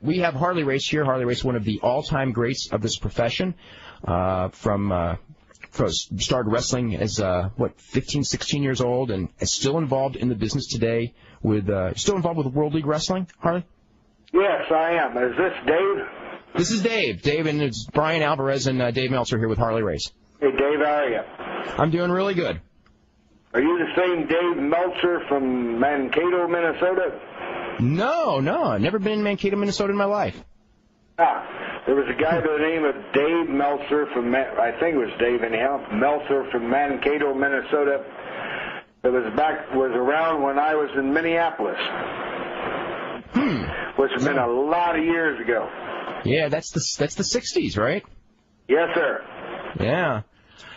we have Harley Race here. Harley Race, one of the all-time greats of this profession, started wrestling as, 15, 16 years old, and is still involved in the business today still involved with World League Wrestling, Harley? Yes, I am. Is this Dave? This is Dave. Dave, and it's Brian Alvarez and Dave Meltzer here with Harley Race. Hey, Dave, how are you? I'm doing really good. Are you the same Dave Meltzer from Mankato, Minnesota? No, I've never been in Mankato, Minnesota in my life. There was a guy by the name of Dave Meltzer I think it was Dave anyhow, Meltzer from Mankato, Minnesota. That was around when I was in Minneapolis. Which has been a lot of years ago. Yeah, that's the 60s, right? Yes, sir. Yeah.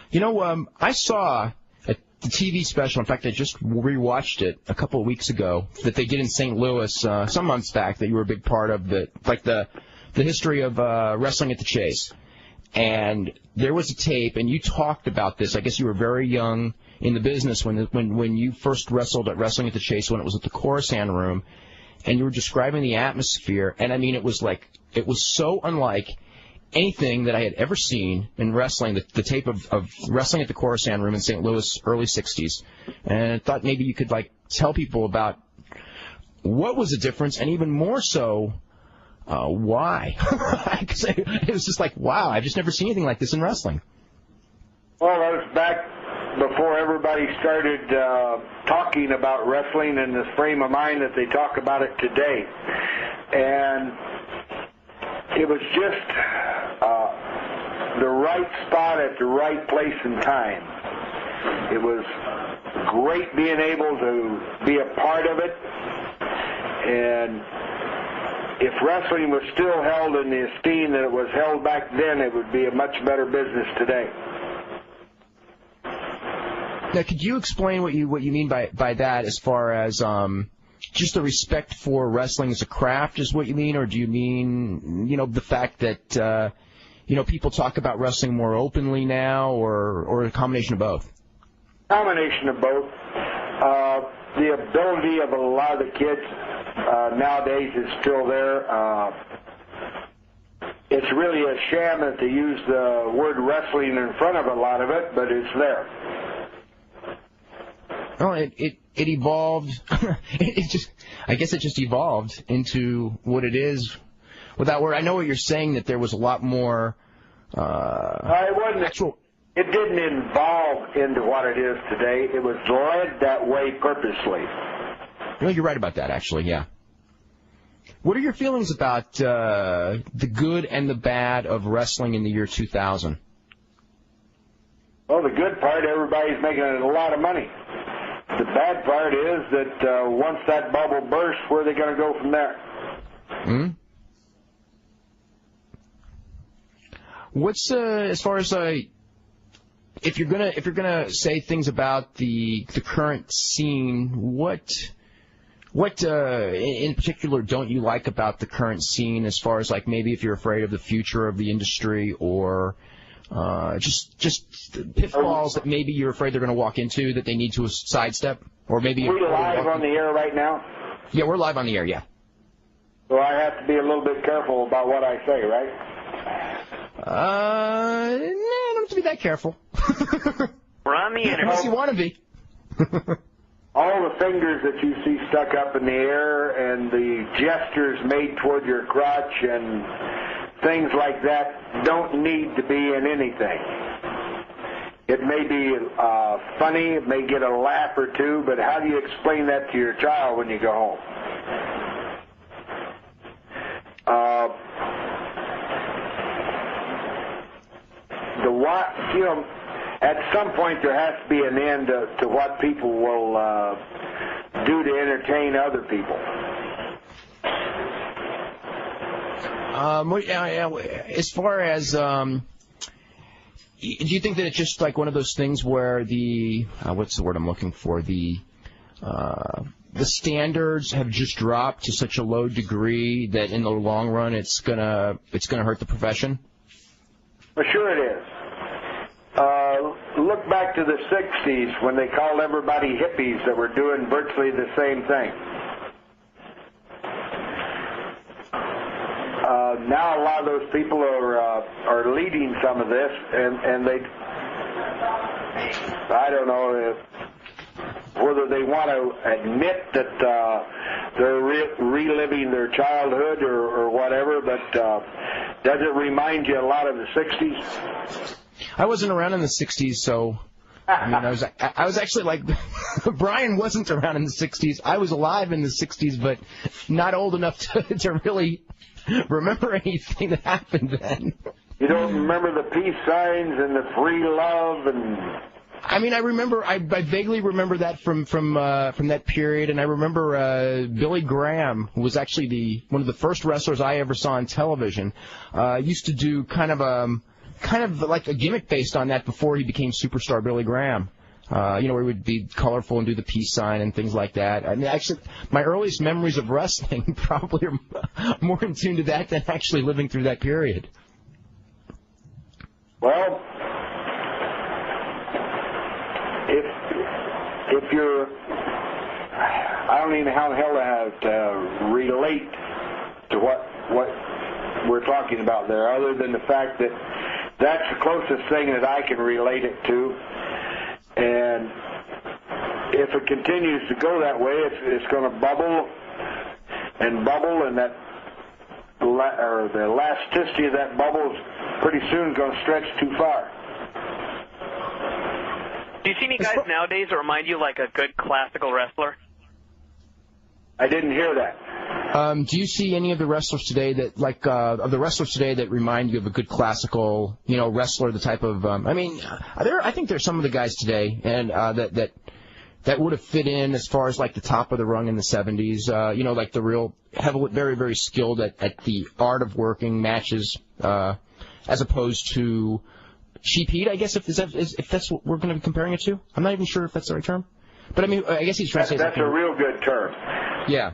You know, I saw the TV special. In fact, I just rewatched it a couple of weeks ago that they did in St. Louis some months back that you were a big part of, the history of wrestling at the Chase. And there was a tape, and you talked about this. I guess you were very young in the business when you first wrestled at Wrestling at the Chase, when it was at the Coruscant Room, and you were describing the atmosphere. And, I mean, it was so unlike anything that I had ever seen in wrestling, the tape of Wrestling at the Coruscant Room in St. Louis, early 60s. And I thought maybe you could, tell people about what was the difference, and even more so, why? It was just wow, I've just never seen anything like this in wrestling. Well, that was back before everybody started talking about wrestling in this frame of mind that they talk about it today. And it was just the right spot at the right place and time. It was great being able to be a part of it. And if wrestling was still held in the esteem that it was held back then, it would be a much better business today. Now, could you explain what you mean by that, as far as just the respect for wrestling as a craft is what you mean, or do you mean, the fact that people talk about wrestling more openly now, or a combination of both? Combination of both. The ability of a lot of the kids nowadays is still there. It's really a sham that they use the word wrestling in front of a lot of it, but it's there. Well, it evolved. I guess it just evolved into what it is. Without word, I know what you're saying, that there was a lot more. It didn't evolve into what it is today. It was led that way purposely. No, you're right about that, actually. Yeah. What are your feelings about the good and the bad of wrestling in the year 2000? Well, the good part, everybody's making a lot of money. The bad part is that once that bubble bursts, where are they going to go from there? What's as far as if you're gonna say things about the current scene, what in particular don't you like about the current scene, as far as maybe if you're afraid of the future of the industry, or just pitfalls that maybe you're afraid they're going to walk into that they need to sidestep, or maybe... Are we live on the air right now? Yeah, we're live on the air, yeah. So I have to be a little bit careful about what I say, right? I don't have to be that careful. We're on the internet. Unless you want to be. All the fingers that you see stuck up in the air and the gestures made toward your crotch and things like that don't need to be in anything. It may be funny, it may get a laugh or two, but how do you explain that to your child when you go home? At some point there has to be an end to what people will do to entertain other people. As far as, do you think that it's just one of those things where what's the word I'm looking for? The standards have just dropped to such a low degree that in the long run it's gonna hurt the profession? Well, sure it is. Look back to the 60s when they called everybody hippies that were doing virtually the same thing. now a lot of those people are leading some of this, and they, I don't know whether they want to admit that they're reliving their childhood or whatever, but does it remind you a lot of the 60s? I wasn't around in the 60s, so I mean, I was actually like, Brian wasn't around in the 60s. I was alive in the 60s, but not old enough to really remember anything that happened then. You don't remember the peace signs and the free love and... I mean, I vaguely remember that from that period, and I remember Billy Graham, who was actually one of the first wrestlers I ever saw on television, used to do kind of like a gimmick based on that before he became superstar Billy Graham. Where he would be colorful and do the peace sign and things like that. I mean, actually, my earliest memories of wrestling probably are more in tune to that than actually living through that period. Well, if you're, I don't even know how the hell to relate to what we're talking about there, other than the fact that that's the closest thing that I can relate it to. And if it continues to go that way, it's going to bubble, and that the elasticity of that bubble is pretty soon going to stretch too far. Do you see any guys nowadays that remind you like a good classical wrestler? I didn't hear that. Do you see any of the wrestlers today that remind you of a good classical, wrestler? The type of, I think there's some of the guys today, and that would have fit in as far as like the top of the rung in the 70s. Like the real heavily, very, very skilled at the art of working matches, as opposed to cheap heat, I guess, if that's what we're going to be comparing it to. I'm not even sure if that's the right term. But, I mean, I guess he's trying to say that's a real good term. Yeah.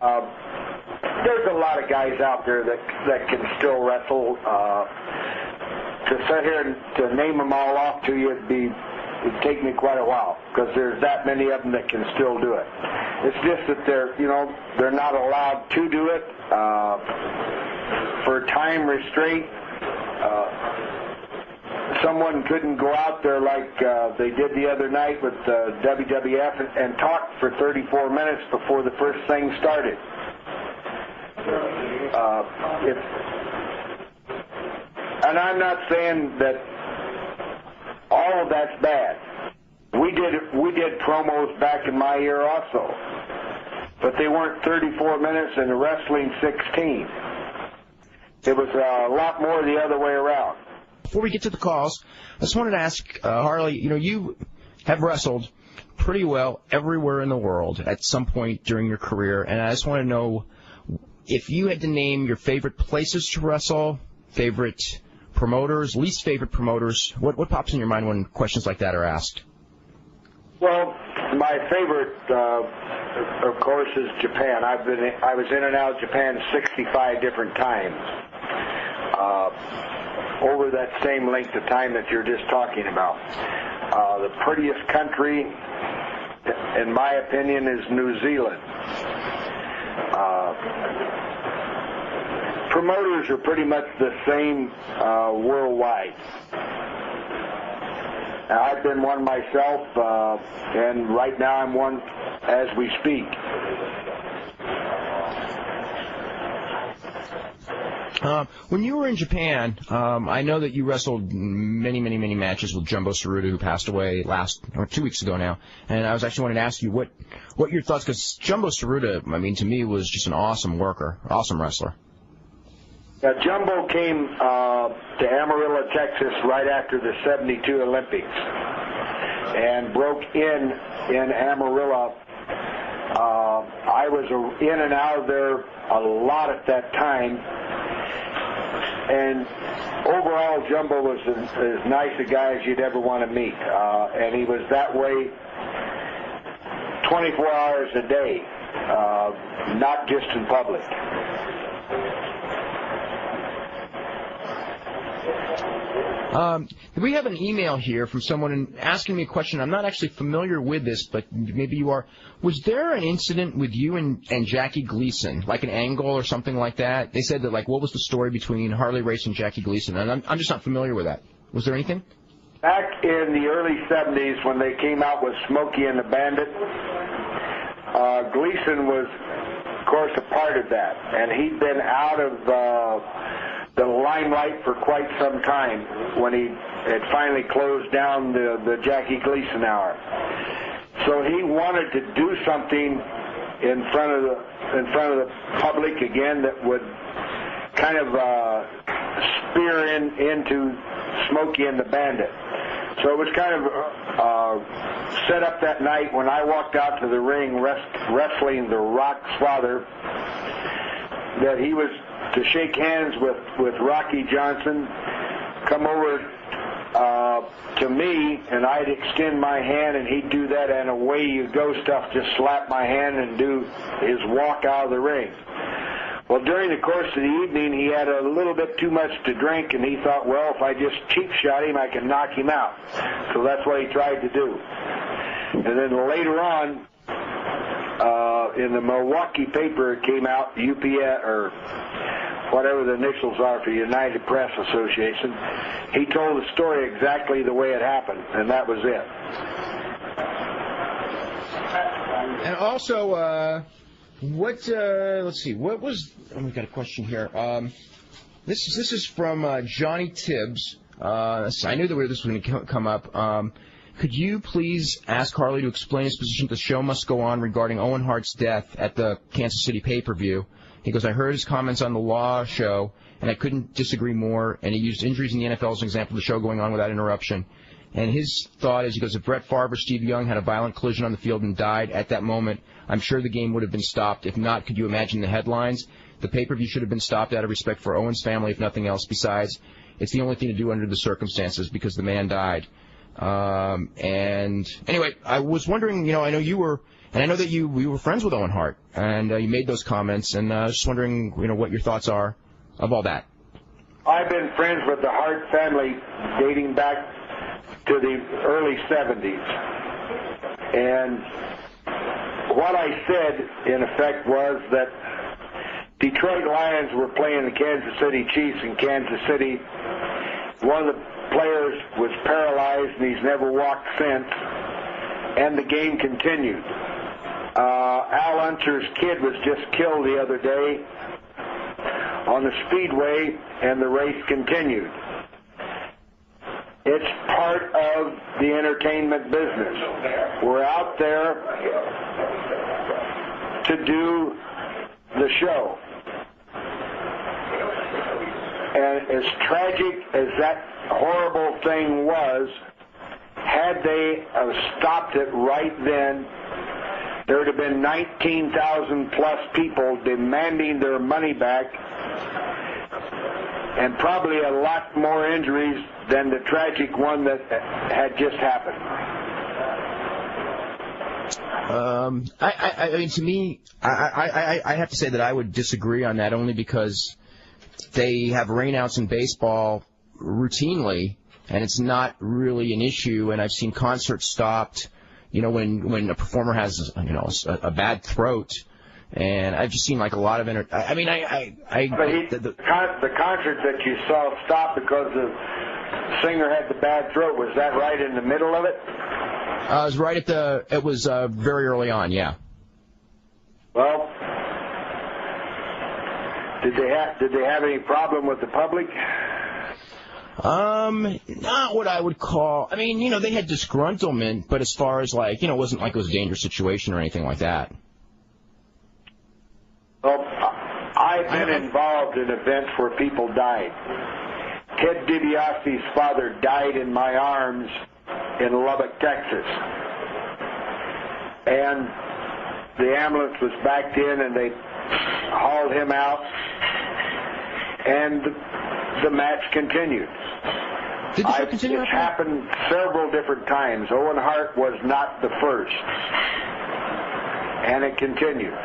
There's a lot of guys out there that can still wrestle. To sit here and to name them all off to you, it'd take me quite a while, because there's that many of them that can still do it. It's just that they're not allowed to do it for time restraint. Someone couldn't go out there like they did the other night with WWF and talk for 34 minutes before the first thing started. And I'm not saying that all of that's bad. We did promos back in my year also, but they weren't 34 minutes and the wrestling 16. It was a lot more the other way around. Before we get to the calls, I just wanted to ask, Harley, you have wrestled pretty well everywhere in the world at some point during your career, and I just want to know if you had to name your favorite places to wrestle, favorite promoters, least favorite promoters, what pops in your mind when questions like that are asked? Well, my favorite, of course, is Japan. I was in and out of Japan 65 different times. Over that same length of time that you're just talking about. The prettiest country, in my opinion, is New Zealand. Promoters are pretty much the same worldwide. I've been one myself, and right now I'm one as we speak. When you were in Japan, I know that you wrestled many, many, many matches with Jumbo Tsuruta, who passed away 2 weeks ago now. And I was actually wanting to ask you what your thoughts, because Jumbo Tsuruta, I mean, to me, was just an awesome worker, awesome wrestler. Now, Jumbo came to Amarillo, Texas, right after the '72 Olympics, and broke in Amarillo. I was in and out of there a lot at that time. And overall, Jumbo was as nice a guy as you'd ever want to meet. And he was that way 24 hours a day, not just in public. We have an email here from someone asking me a question. I'm not actually familiar with this, but maybe you are. Was there an incident with you and Jackie Gleason, like an angle or something like that? They said that, like, what was the story between Harley Race and Jackie Gleason? And I'm just not familiar with that. Was there anything? Back in the early 70s when they came out with Smokey and the Bandit, Gleason was, of course, a part of that. And he'd been out of the limelight for quite some time when he had finally closed down the Jackie Gleason Hour. So he wanted to do something in front of the public again that would kind of spear into Smokey and the Bandit. So it was kind of set up that night when I walked out to the ring wrestling the Rock's father, that he was to shake hands with Rocky Johnson, come over to me, and I'd extend my hand, and he'd do that, and away you go stuff, just slap my hand and do his walk out of the ring. Well, during the course of the evening, he had a little bit too much to drink, and he thought, well, if I just cheap shot him, I can knock him out. So that's what he tried to do. And then later on, in the Milwaukee paper, it came out, UPS, or whatever the initials are for United Press Association, he told the story exactly the way it happened, and that was it. And also, let's see, what was, we got a question here. This is from Johnny Tibbs. I knew that this was going to come up. Could you please ask Harley to explain his position that the show must go on regarding Owen Hart's death at the Kansas City pay-per-view? He goes, I heard his comments on the Law show, and I couldn't disagree more, and he used injuries in the NFL as an example of the show going on without interruption. And his thought is, he goes, if Brett Favre or Steve Young had a violent collision on the field and died at that moment, I'm sure the game would have been stopped. If not, could you imagine the headlines? The pay-per-view should have been stopped out of respect for Owen's family, if nothing else. Besides, it's the only thing to do under the circumstances because the man died. And anyway, I was wondering, I know you were, and I know that you were friends with Owen Hart, and you made those comments, and I was just wondering, what your thoughts are of all that. I've been friends with the Hart family dating back to the early 70s. And what I said, in effect, was that Detroit Lions were playing the Kansas City Chiefs in Kansas City. One of the players was paralyzed, and he's never walked since, and the game continued. Al Unser's kid was just killed the other day on the Speedway, and the race continued. It's part of the entertainment business. We're out there to do the show. And as tragic as that horrible thing was, had they stopped it right then, there would have been 19,000 plus people demanding their money back, and probably a lot more injuries than the tragic one that had just happened. I mean, to me, I have to say that I would disagree on that, only because they have rainouts in baseball routinely, and it's not really an issue. And I've seen concerts stopped, when a performer has, a bad throat. And I've just seen like a lot of the concert that you saw stopped because the singer had the bad throat. Was that right in the middle of it? It was right it was very early on, yeah. Well, did they have any problem with the public? Not what I would call. I mean, they had disgruntlement, but as far as it wasn't like it was a dangerous situation or anything like that. Well, I've been involved in events where people died. Ted DiBiase's father died in my arms in Lubbock, Texas. And the ambulance was backed in, and they hauled him out, and the match continued. Did the show continue? It's happened several different times. Owen Hart was not the first. And it continued.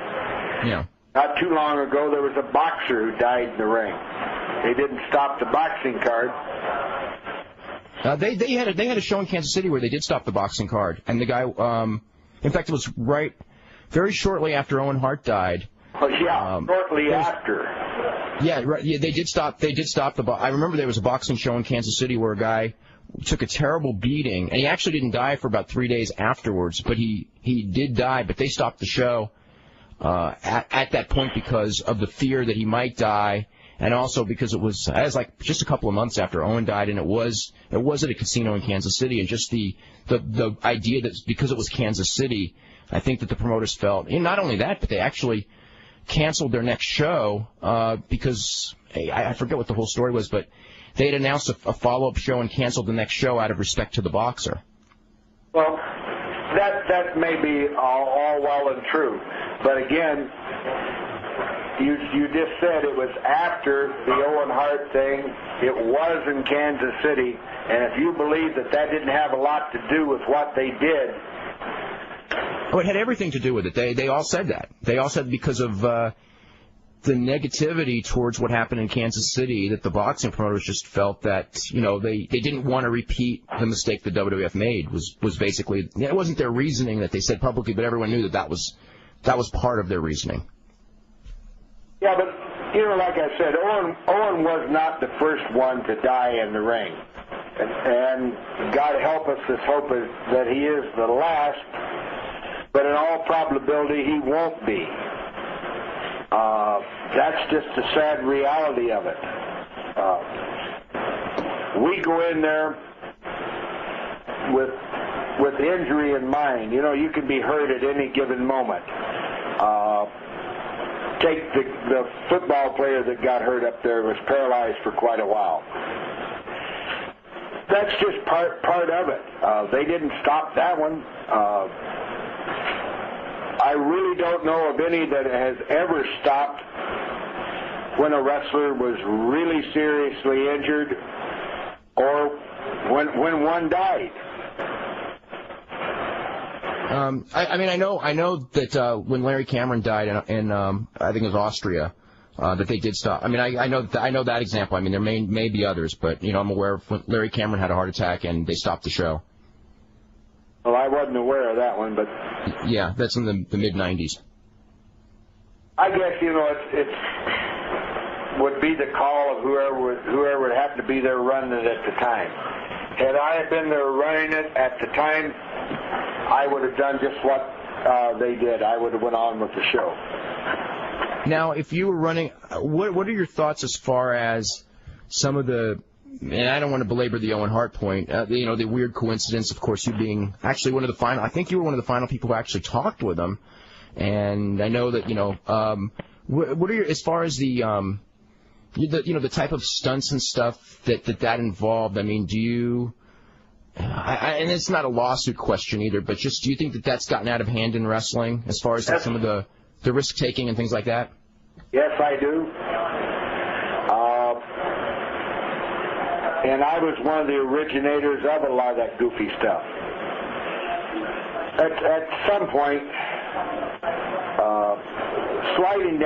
Yeah. Not too long ago, there was a boxer who died in the ring. They didn't stop the boxing card. They had a show in Kansas City where they did stop the boxing card, and the guy, in fact, it was very shortly after Owen Hart died. Oh, yeah, shortly after. Yeah, right. Yeah, they did stop the. I remember there was a boxing show in Kansas City where a guy took a terrible beating, and he actually didn't die for about 3 days afterwards, but he did die. But they stopped the show at that point because of the fear that he might die, and also because it was like just a couple of months after Owen died, and it was at a casino in Kansas City, and just the idea that because it was Kansas City, I think that the promoters felt, and not only that, but they actually canceled their next show because I forget what the whole story was, but they had announced a follow-up show and canceled the next show out of respect to the boxer. Well, that may be all well and true, but again, you just said it was after the Owen Hart thing. It was in Kansas City, and if you believe that didn't have a lot to do with what they did. Oh, it had everything to do with it. They all said that. They all said because of the negativity towards what happened in Kansas City, that the boxing promoters just felt that, they didn't want to repeat the mistake the WWF made. Was basically, it wasn't their reasoning that they said publicly, but everyone knew that was part of their reasoning. Yeah, but like I said, Owen was not the first one to die in the ring, and God help us, let's hope that he is the last. But in all probability, he won't be. That's just the sad reality of it. We go in there with injury in mind. You can be hurt at any given moment. Take the football player that got hurt up there, was paralyzed for quite a while. That's just part of it. They didn't stop that one. I really don't know of any that has ever stopped when a wrestler was really seriously injured or when one died. I know that when Larry Cameron died in I think it was Austria, that they did stop. I know that example. There may be others, but I'm aware of when Larry Cameron had a heart attack and they stopped the show. Well, I wasn't aware of that one, but yeah, that's in the mid-'90s. I guess it would be the call of whoever would happen to be there running it at the time. Had I been there running it at the time, I would have done just what they did. I would have went on with the show. Now, if you were running, what are your thoughts as far as some of the, and I don't want to belabor the Owen Hart point, the weird coincidence, of course, you being actually one of the final, I think you were one of the final people who actually talked with him, and I know that, what are your, as far as the type of stunts and stuff that involved, do you, and it's not a lawsuit question either, but just do you think that that's gotten out of hand in wrestling as far as some of the risk-taking and things like that? Yes, I do. And I was one of the originators of a lot of that goofy stuff. At some point, sliding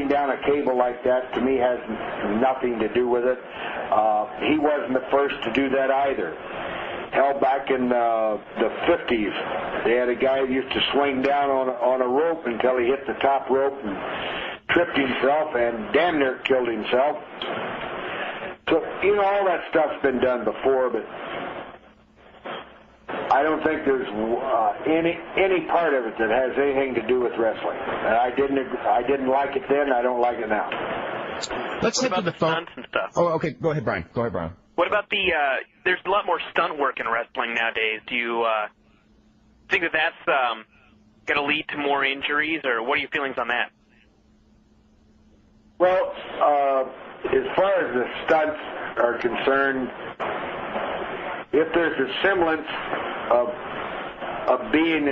down a cable like that to me has nothing to do with it. He wasn't the first to do that either. Hell, back in the 50s, they had a guy who used to swing down on a rope until he hit the top rope and tripped himself and damn near killed himself. So, all that stuff's been done before, but I don't think there's any part of it that has anything to do with wrestling. And I didn't like it then. I don't like it now. Let's head to the phone. Stunts and stuff? Oh, okay. Go ahead, Brian. What about there's a lot more stunt work in wrestling nowadays. Do you think that that's going to lead to more injuries, or what are your feelings on that? Well, as far as the stunts are concerned, if there's a semblance of being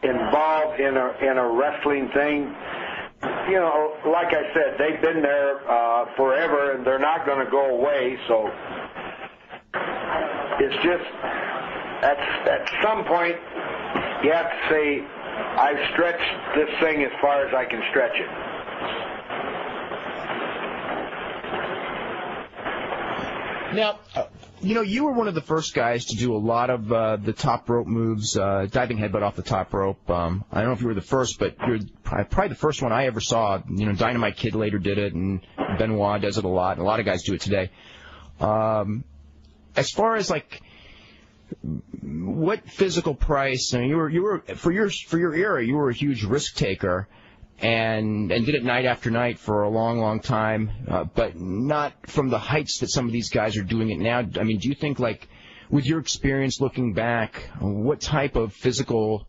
involved in a wrestling thing, like I said, they've been there forever, and they're not going to go away. So it's just at some point you have to say, I've stretched this thing as far as I can stretch it. Now, You know, you were one of the first guys to do a lot of the top rope moves, diving headbutt off the top rope. I don't know if you were the first, but you're probably the first one I ever saw. You know, Dynamite Kid later did it, and Benoit does it a lot, and a lot of guys do it today. As far as like what physical price, I mean, you were for your era, you were a huge risk taker. And did it night after night for a long, long time, but not from the heights that some of these guys are doing it now. I mean, do you think, like, with your experience looking back, what type of physical,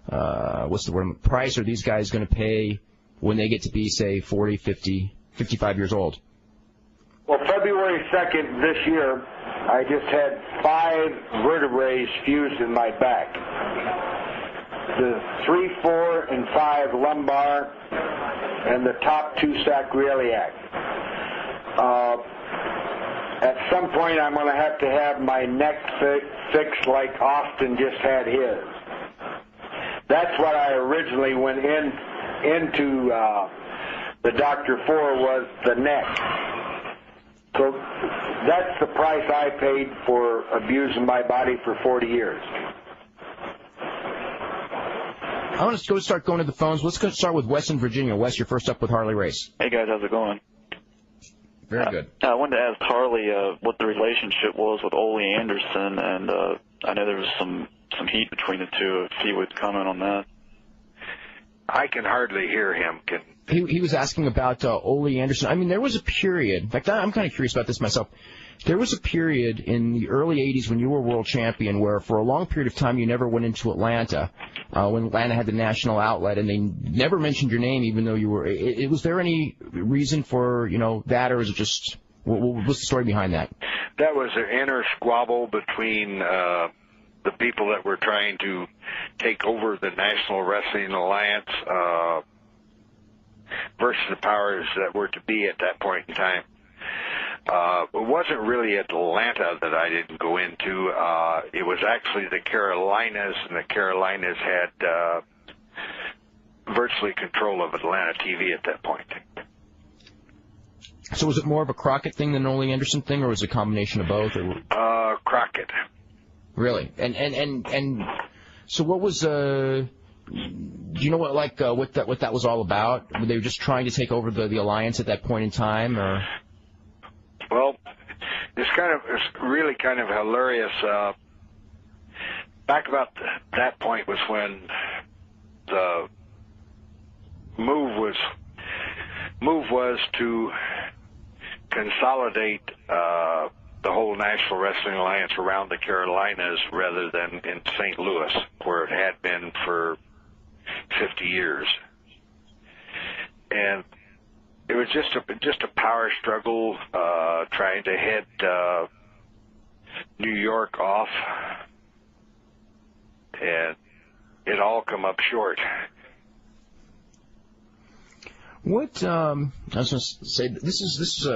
price are these guys going to pay when they get to be, say, 40, 50, 55 years old? Well, February 2nd this year, I just had 5 vertebrae fused in my back. The 3, 4, and 5 lumbar, and the top 2 sacroiliac. At some point, I'm going to have my neck fixed like Austin just had his. That's what I originally went into the doctor for, was the neck. So that's the price I paid for abusing my body for 40 years. I want to start going to the phones. Let's start with Wes in Virginia. Wes, you're first up with Harley Race. Hey, guys. How's it going? Very good. I wanted to ask Harley what the relationship was with Ole Anderson, and I know there was some heat between the two, if he would comment on that. I can hardly hear him. He was asking about Ole Anderson. I mean, there was a period. In fact, I'm kind of curious about this myself. There was a period in the early 80s when you were world champion where for a long period of time you never went into Atlanta, when Atlanta had the national outlet, and they never mentioned your name even though you were. Was there any reason for, that, or was it just, what's the story behind that? That was an inner squabble between the people that were trying to take over the National Wrestling Alliance versus the powers that were to be at that point in time. It wasn't really Atlanta that I didn't go into. It was actually the Carolinas, and the Carolinas had virtually control of Atlanta TV at that point. So was it more of a Crockett thing than an Ole Anderson thing, or was it a combination of both? Or? Crockett. Really? And so what was do you know what that was all about? Were they just trying to take over the alliance at that point in time, or? Well, it's really kind of hilarious. Back about that point was when the move was to consolidate the whole National Wrestling Alliance around the Carolinas rather than in St. Louis, where it had been for 50 years. And it was just a power struggle, trying to head New York off, and it all come up short. What I was going to say, this is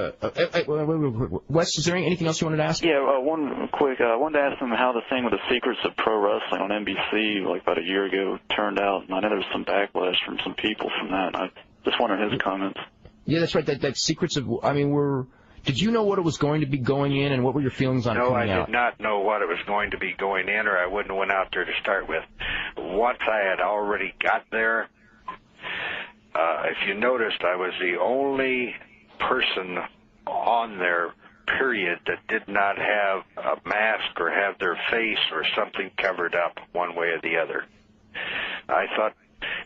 Wes, is there anything else you wanted to ask? Yeah, one quick. I wanted to ask him how the thing with the Secrets of Pro Wrestling on NBC, like about a year ago, turned out. And I know there was some backlash from some people from that. I just wondered his comments. Yeah, that's right. That Secrets of, did you know what it was going to be going in, and what were your feelings on it coming out? No, I did not know what it was going to be going in, or I wouldn't have went out there to start with. Once I had already got there, if you noticed, I was the only person on there, period, that did not have a mask or have their face or something covered up one way or the other. I thought,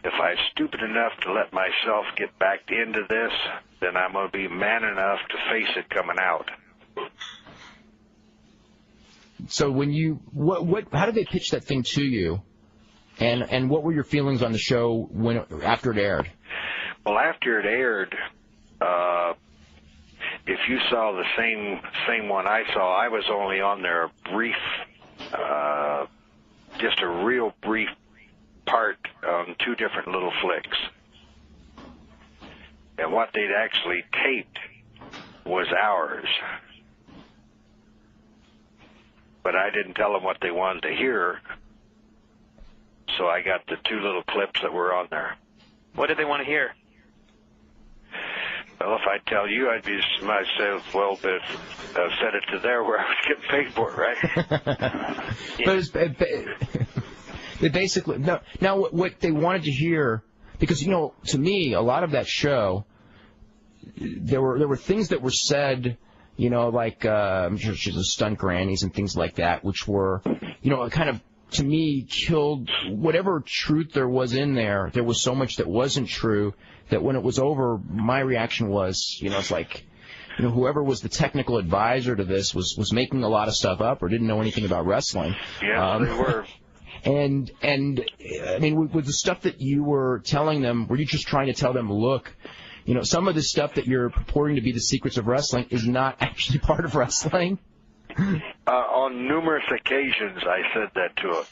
if I'm stupid enough to let myself get back into this, then I'm going to be man enough to face it coming out. So when how did they pitch that thing to you, and what were your feelings on the show after it aired? Well, after it aired, if you saw the same one I saw, I was only on there a brief, just a real brief part on 2 different little flicks. And what they'd actually taped was ours. But I didn't tell them what they wanted to hear, so I got the 2 little clips that were on there. What did they want to hear? Well, if I tell you, I'd be myself. Well, but send it to there where I was getting paid for it, right? But they basically now what they wanted to hear, because to me a lot of that show, there were things that were said, like I'm sure she's a stunt grannies and things like that, which were kind of, to me, killed whatever truth there was in there. There was so much that wasn't true that when it was over, my reaction was, it's like, whoever was the technical advisor to this was making a lot of stuff up or didn't know anything about wrestling. Yeah, they were. And I mean, with the stuff that you were telling them, were you just trying to tell them, look, some of the stuff that you're purporting to be the secrets of wrestling is not actually part of wrestling? On numerous occasions, I said that to him.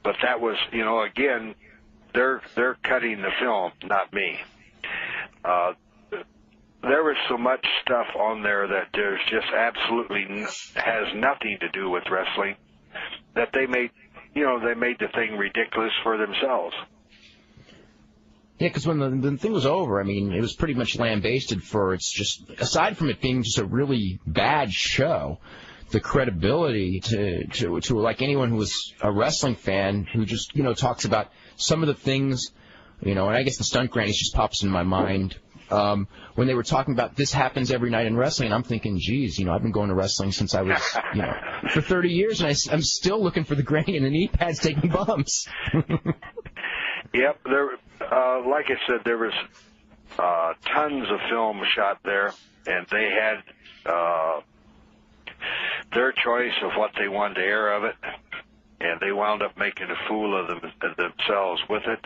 But that was, again, they're cutting the film, not me. There was so much stuff on there that there's just absolutely has nothing to do with wrestling that they made the thing ridiculous for themselves. Yeah, because when the thing was over, I mean, it was pretty much lambasted for its just, aside from it being just a really bad show, the credibility to like anyone who was a wrestling fan who just, talks about some of the things, and I guess the stunt grannies just pops in my mind. When they were talking about this happens every night in wrestling, I'm thinking, geez, I've been going to wrestling since I was, for 30 years, and I'm still looking for the granny in the knee pads taking bumps. Yep, like I said, there was tons of film shot there, and they had their choice of what they wanted to air of it, and they wound up making a fool of themselves with it.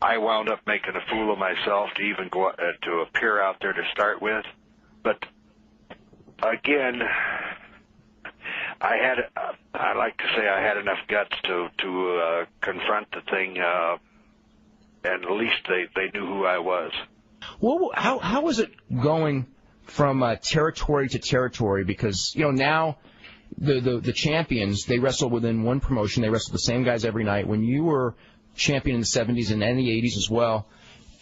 I wound up making a fool of myself to even go to appear out there to start with, but again, I like to say I had enough guts to confront the thing, and at least they knew who I was. Well, how was it going from territory to territory? Because now the champions, they wrestle within one promotion. They wrestle the same guys every night. When you were champion in the 70s and in the 80s as well,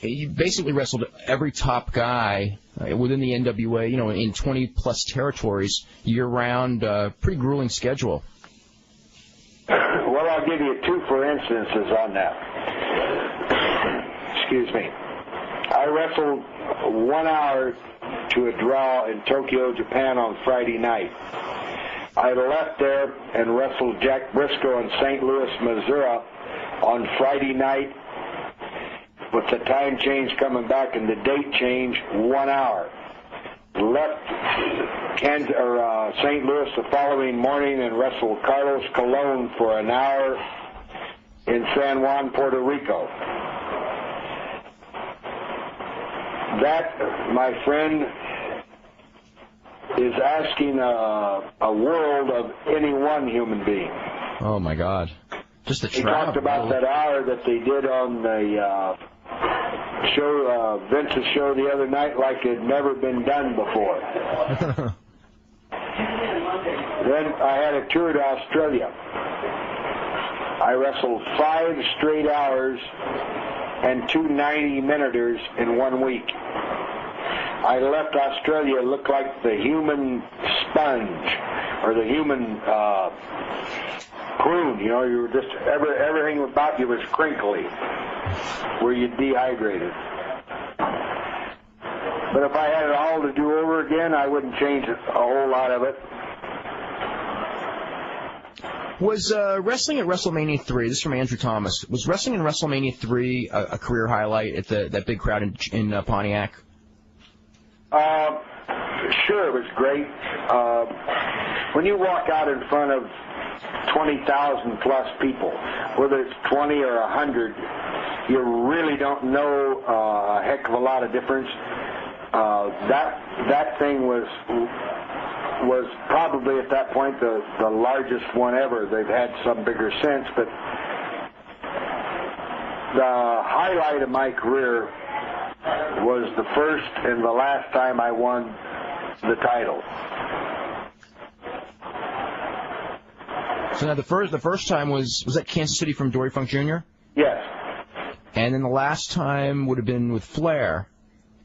you basically wrestled every top guy within the NWA, in 20-plus territories, year-round, pretty grueling schedule. Well, I'll give you two for instances on that. Excuse me. I wrestled 1 hour to a draw in Tokyo, Japan on Friday night. I left there and wrestled Jack Briscoe in St. Louis, Missouri on Friday night, with the time change coming back and the date change, 1 hour. Left St. Louis the following morning and wrestled Carlos Colon for an hour in San Juan, Puerto Rico. That, my friend, is asking a world of any one human being. Oh, my God. Just the travel. He talked about that hour that they did on the show, Vince's show the other night, like it had never been done before. Then I had a tour to Australia. I wrestled 5 straight hours and 2 90-minuters in 1 week. I left Australia, looked like the human sponge or the human prune. You were just everything about you was crinkly, where you dehydrated. But if I had it all to do over again, I wouldn't change a whole lot of it. Was wrestling at WrestleMania 3, this is from Andrew Thomas, was wrestling in WrestleMania 3 a career highlight at that big crowd in Pontiac? Sure, it was great. When you walk out in front of 20,000 plus people, whether it's 20 or 100, you really don't know a heck of a lot of difference. That thing was probably at that point the largest one ever. They've had some bigger since, but the highlight of my career was the first and the last time I won the title. So now the first time was that Kansas City from Dory Funk Jr.? Yes. And then the last time would have been with Flair.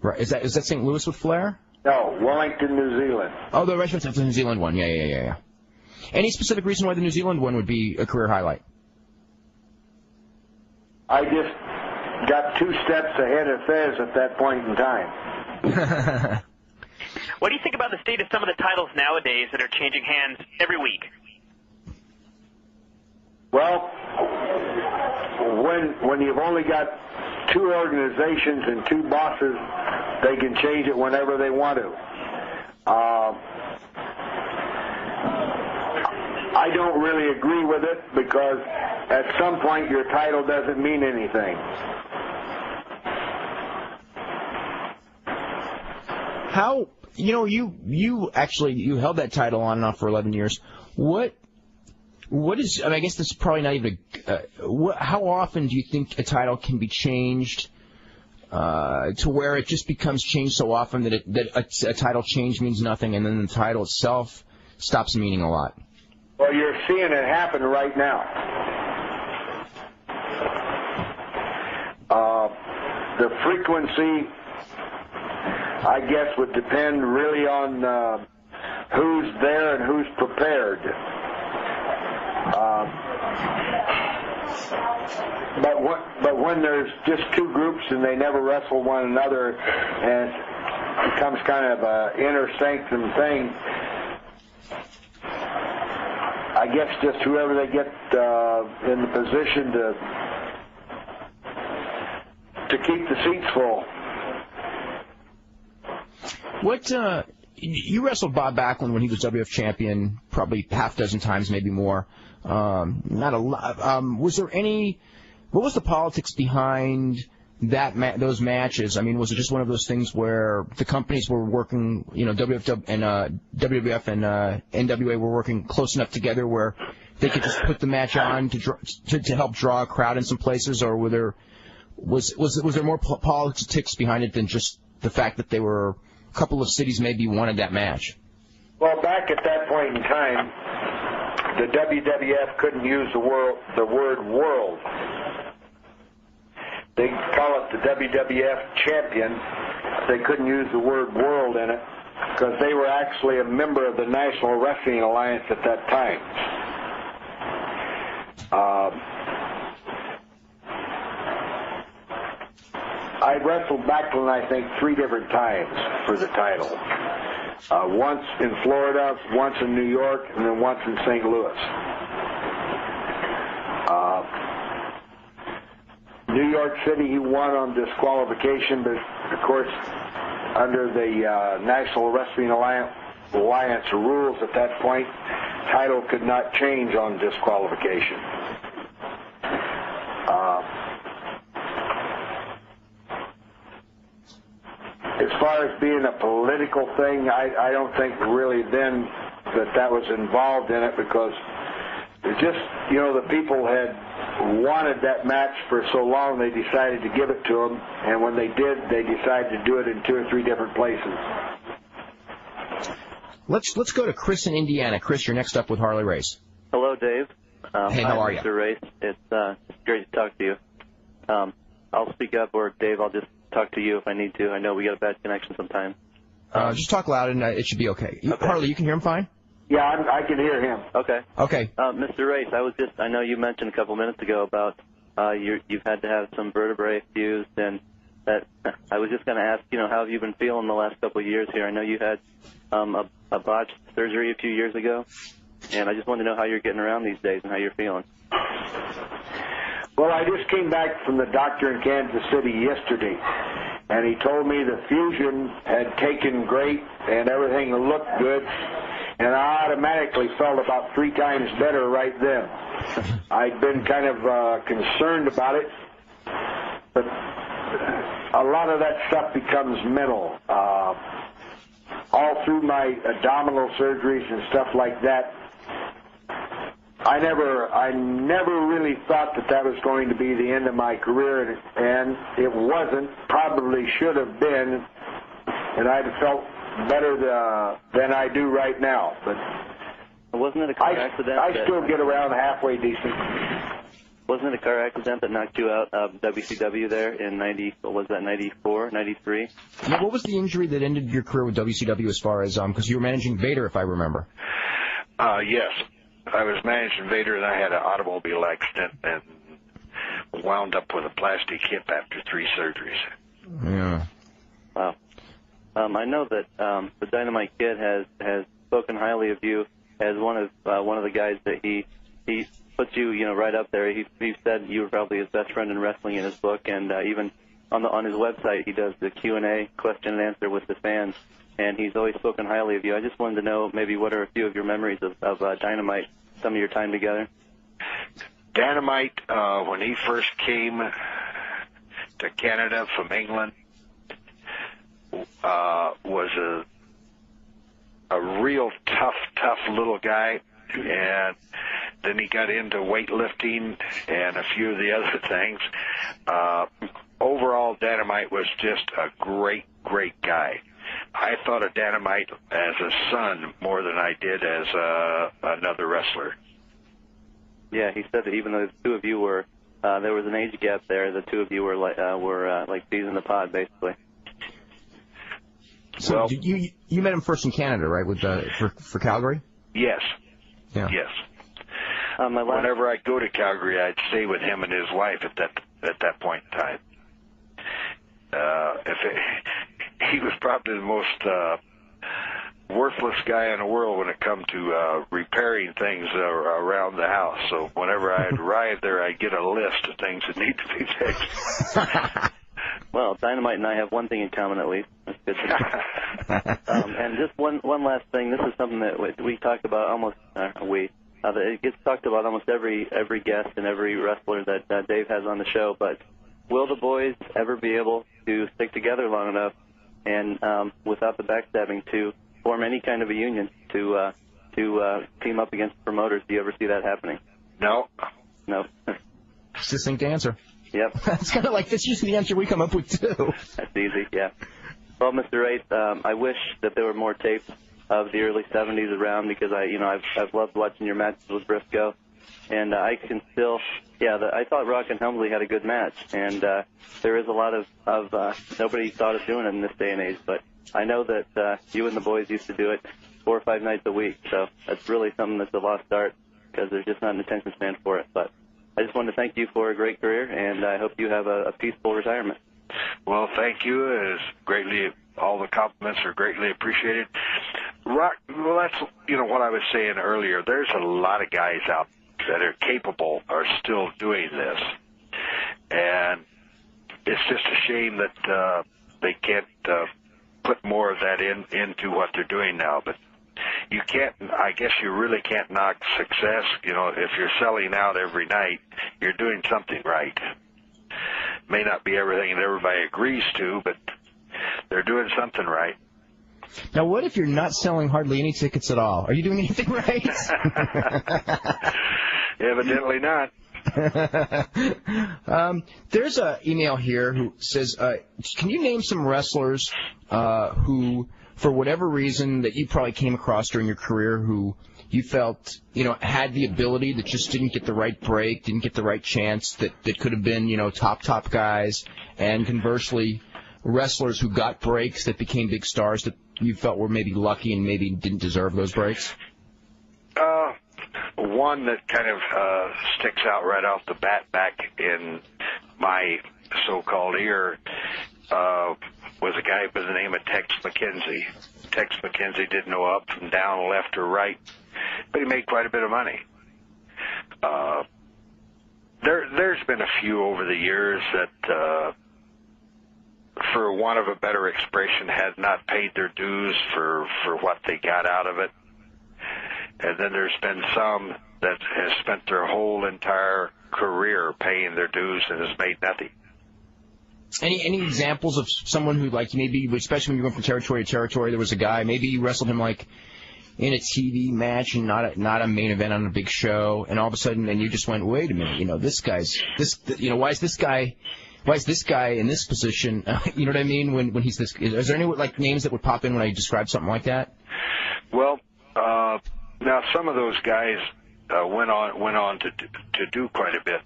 Right? Is that St. Louis with Flair? No, Wellington, New Zealand. Oh, the rest of the New Zealand one. Yeah. Any specific reason why the New Zealand one would be a career highlight? I just got 2 steps ahead of Fez at that point in time. What do you think about the state of some of the titles nowadays that are changing hands every week? Well, when you've only got 2 organizations and 2 bosses, they can change it whenever they want to. I don't really agree with it because at some point your title doesn't mean anything. How, you held that title on and off for 11 years. What is, I guess this is probably not even how often do you think a title can be changed to where it just becomes changed so often that a title change means nothing and then the title itself stops meaning a lot? Well, you're seeing it happen right now. The frequency, I guess, would depend really on who's there and who's prepared. But when there's just 2 groups and they never wrestle one another and it becomes kind of an inner sanctum thing, I guess just whoever they get in the position to keep the seats full. What you wrestled Bob Backlund when he was WF champion, probably half dozen times, maybe more. Not a lot. Was there any? What was the politics behind those matches? I mean, was it just one of those things where the companies were working, WWF and NWA were working close enough together where they could just put the match on to help draw a crowd in some places, or was there more politics behind it than just the fact that they were a couple of cities maybe wanted that match? Well, back at that point in time, the WWF couldn't use the word world. They call it the WWF champion. They couldn't use the word world in it because they were actually a member of the National Wrestling Alliance at that time. I wrestled Backlund, I think, 3 different times for the title. Once in Florida, once in New York, and then once in St. Louis. New York City, he won on disqualification, but of course, under the National Wrestling Alliance rules at that point, title could not change on disqualification. As far as being a political thing, I don't think really then that was involved in it because it just, the people had wanted that match for so long they decided to give it to them, and when they did, they decided to do it in 2 or 3 different places. Let's go to Chris in Indiana. Chris, you're next up with Harley Race. Hello, Dave. Hey, how are you? Mr. Race. It's great to talk to you. I'll speak up, or Dave, I'll just talk to you if I need to. I know we got a bad connection sometimes. Just talk loud, and it should be okay. Harley, you can hear him fine? Yeah, I can hear him. Okay. Okay. Mr. Race, I know you mentioned a couple minutes ago about you've had to have some vertebrae fused, and that I was just going to ask, how have you been feeling the last couple of years here? I know you had a botched surgery a few years ago, and I just wanted to know how you're getting around these days and how you're feeling. Well, I just came back from the doctor in Kansas City yesterday, and he told me the fusion had taken great and everything looked good, and I automatically felt about 3 times better right then. I'd been kind of concerned about it, but a lot of that stuff becomes mental. All through my abdominal surgeries and stuff like that, I never really thought that was going to be the end of my career, and it wasn't. Probably should have been, and I'd have felt better than I do right now. But wasn't it a car accident? I still get around halfway decent. wasn't it a car accident that knocked you out of WCW there in 94, 93? Yeah, what was the injury that ended your career with WCW as far as, because you were managing Vader, if I remember? Yes. I was managing Vader, and I had an automobile accident and wound up with a plastic hip after 3 surgeries. Yeah. Wow. I know that the Dynamite Kid has spoken highly of you as one of the guys that he puts you right up there. He said you were probably his best friend in wrestling in his book, and even on his website he does the Q&A, question and answer with the fans, and he's always spoken highly of you. I just wanted to know maybe what are a few of your memories of Dynamite, some of your time together. Dynamite, when he first came to Canada from England, was a real tough little guy, and then he got into weightlifting and a few of the other things. Overall, Dynamite was just a great guy. I thought of Dynamite as a son more than I did as another wrestler. Yeah, he said that even though the two of you were, there was an age gap there, the two of you were like peas in the pod, basically. So well, you met him first in Canada, right? With for Calgary. Yes. Yeah. Yes. Whenever I'd go to Calgary, I'd stay with him and his wife at that point in time. He was probably the most worthless guy in the world when it come to repairing things around the house. So whenever I'd arrive there, I'd get a list of things that need to be fixed. Well, Dynamite and I have one thing in common, at least. That's good to know. And just one last thing. This is something that we talk about almost it gets talked about almost every guest and every wrestler that Dave has on the show. But will the boys ever be able to stick together long enough and without the backstabbing to form any kind of a union to team up against promoters? Do you ever see that happening? No. No. Succinct answer. Yep. That's kind of like that's usually the answer we come up with too. That's easy. Yeah. Well, Mr. Wright, I wish that there were more tapes of the early '70s around because I've loved watching your matches with Briscoe, and I can still I thought Rock and Helmsley had a good match, and there is a lot of nobody thought of doing it in this day and age, but I know that you and the boys used to do it 4 or 5 nights a week, so that's really something that's a lost art because there's just not an attention span for it. But I just wanted to thank you for a great career, and I hope you have a peaceful retirement. Well, thank you. All the compliments are greatly appreciated. Rock, well, that's what I was saying earlier. There's a lot of guys out that are capable are still doing this, and it's just a shame that they can't put more of that into what they're doing now. But you can't. I guess you really can't knock success. If you're selling out every night, you're doing something right. May not be everything that everybody agrees to, but they're doing something right. Now, what if you're not selling hardly any tickets at all? Are you doing anything right? Evidently not. There's an email here who says, can you name some wrestlers who, for whatever reason that you probably came across during your career, who you felt, had the ability that just didn't get the right break, didn't get the right chance, that could have been, top guys, and conversely, wrestlers who got breaks that became big stars that you felt were maybe lucky and maybe didn't deserve those breaks? One that kind of sticks out right off the bat back in my so-called ear was a guy by the name of Tex McKenzie. Tex McKenzie didn't know up from down, left or right, but he made quite a bit of money. There's been a few over the years that, for want of a better expression, had not paid their dues for what they got out of it. And then there's been some that has spent their whole entire career paying their dues and has made nothing. Any examples of someone who, like, maybe, especially when you went from territory to territory, there was a guy, maybe you wrestled him, like, in a TV match and not a main event on a big show, and all of a sudden, and you just went, wait a minute, why is this guy in this position? You know what I mean? When he's this, is there any, like, names that would pop in when I describe something like that? Well, now some of those guys went on to do quite a bit.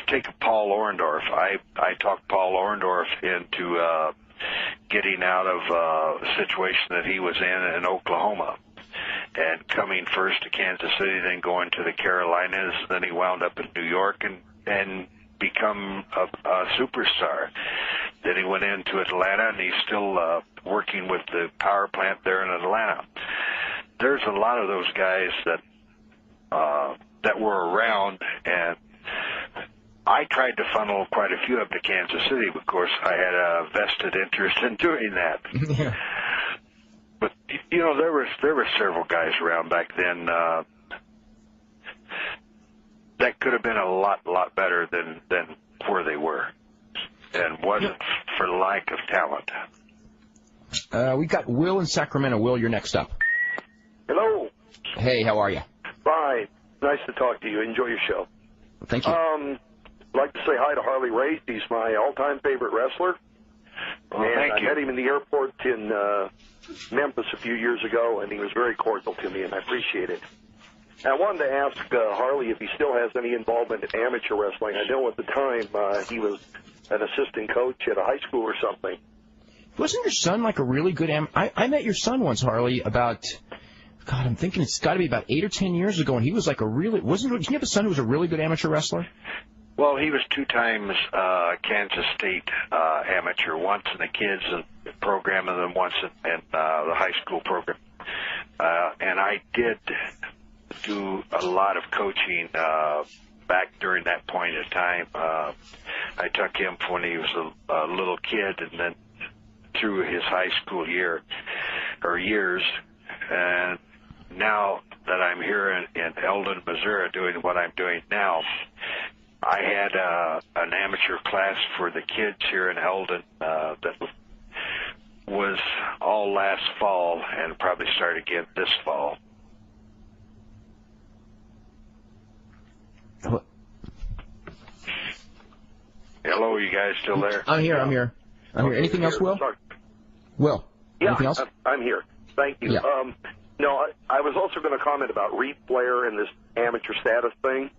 take Paul Orndorff. I talked Paul Orndorff into getting out of a situation that he was in Oklahoma, and coming first to Kansas City, then going to the Carolinas. Then he wound up in New York and become a superstar. Then he went into Atlanta, and he's still working with the power plant there in Atlanta. There's a lot of those guys that were around, and I tried to funnel quite a few up to Kansas City. Of course, I had a vested interest in doing that. Yeah. But you know, there were several guys around back then that could have been a lot better than where they were, and wasn't for lack of talent. We got Will in Sacramento. Will, you're next up. Hello. Hey, how are you? Fine. Nice to talk to you. Enjoy your show. Thank you. I'd like to say hi to Harley Race. He's my all-time favorite wrestler. Well, and thank you. I met him in the airport in Memphis a few years ago, and he was very cordial to me, and I appreciate it. And I wanted to ask Harley if he still has any involvement in amateur wrestling. I know at the time he was an assistant coach at a high school or something. Wasn't your son like a really good I met your son once, Harley, about, God, I'm thinking it's got to be about 8 or 10 years ago, and he was like a really, didn't you have a son who was a really good amateur wrestler? Well, he was 2 times Kansas State amateur, once in the kids program and then once in the high school program. And I did do a lot of coaching back during that point of time. I took him when he was a little kid, and then through his high school years. And now that I'm here in Eldon, Missouri, doing what I'm doing now, I had an amateur class for the kids here in Eldon that was all last fall and probably start again this fall. Hello, you guys still there? I'm here. Anything else, Will? Sorry. Will, anything else? I'm here. Thank you. Yeah. No, I was also going to comment about Reed Flair and this amateur status thing.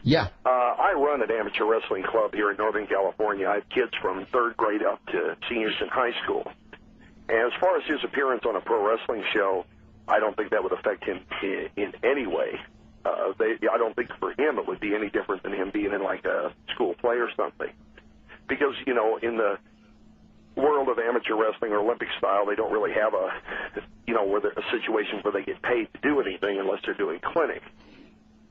Yeah. I run an amateur wrestling club here in Northern California. I have kids from 3rd grade up to seniors in high school. And as far as his appearance on a pro wrestling show, I don't think that would affect him in any way. I don't think for him it would be any different than him being in like a school play or something. Because, you know, in the world of amateur wrestling or Olympic style, they don't really have a situation where they get paid to do anything unless they're doing clinic.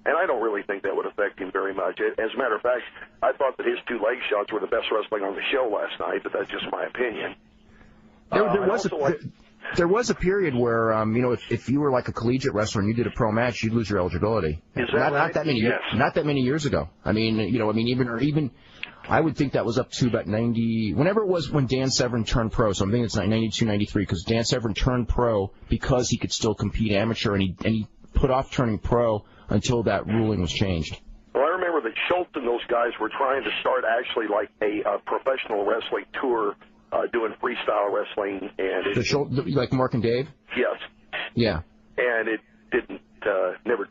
And I don't really think that would affect him very much. As a matter of fact, I thought that his 2 leg shots were the best wrestling on the show last night, but that's just my opinion. There was a period where, if you were like a collegiate wrestler and you did a pro match, you'd lose your eligibility. Is that right? Not that many years ago. Even I would think that was up to about 90, whenever it was when Dan Severn turned pro. So I'm thinking it's 92, 93, because Dan Severn turned pro because he could still compete amateur, and he put off turning pro until that ruling was changed. Well, I remember that Schultz and those guys were trying to start actually like a professional wrestling tour, doing freestyle wrestling, and like Mark and Dave. Yes. Yeah. And it didn't never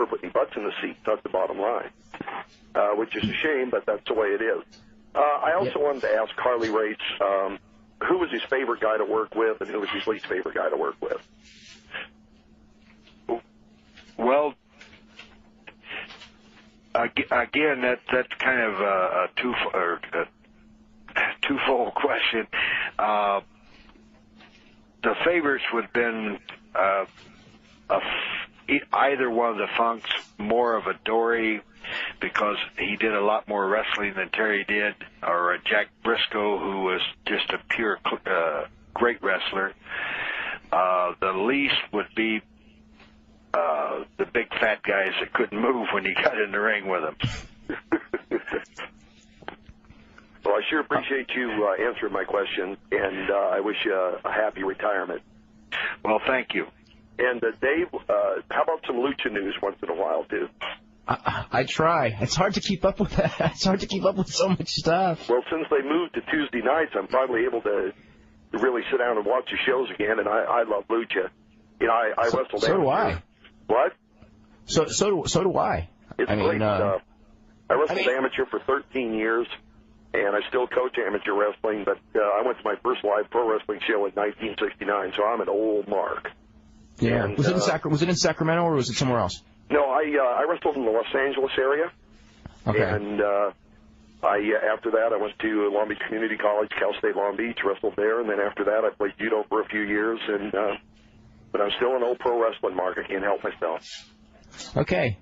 put any butts in the seat. That's the bottom line, which is a shame, but that's the way it is. I also wanted to ask Harley Race, who was his favorite guy to work with, and who was his least favorite guy to work with? Well, again, that's kind of a twofold question. The favorites would have been either one of the Funks, more of a Dory, because he did a lot more wrestling than Terry did, or a Jack Briscoe, who was just a pure great wrestler. The least would be the big fat guys that couldn't move when you got in the ring with them. Well, I sure appreciate you answering my question, and I wish you a happy retirement. Well, thank you. And Dave, how about some lucha news once in a while, too? I try. It's hard to keep up with that. It's hard to keep up with so much stuff. Well, since they moved to Tuesday nights, I'm finally able to really sit down and watch the shows again, and I love lucha. You know, I wrestled. So do I. What? So do I. It's great stuff. I wrestled amateur for 13 years, and I still coach amateur wrestling, but I went to my first live pro wrestling show in 1969, so I'm an old mark. Yeah. And, was it in Sacramento or was it somewhere else? No, I wrestled in the Los Angeles area. Okay. And after that, I went to Long Beach Community College, Cal State Long Beach, wrestled there, and then after that, I played judo for a few years. But I'm still an old pro wrestling mark. I can't help myself. Okay.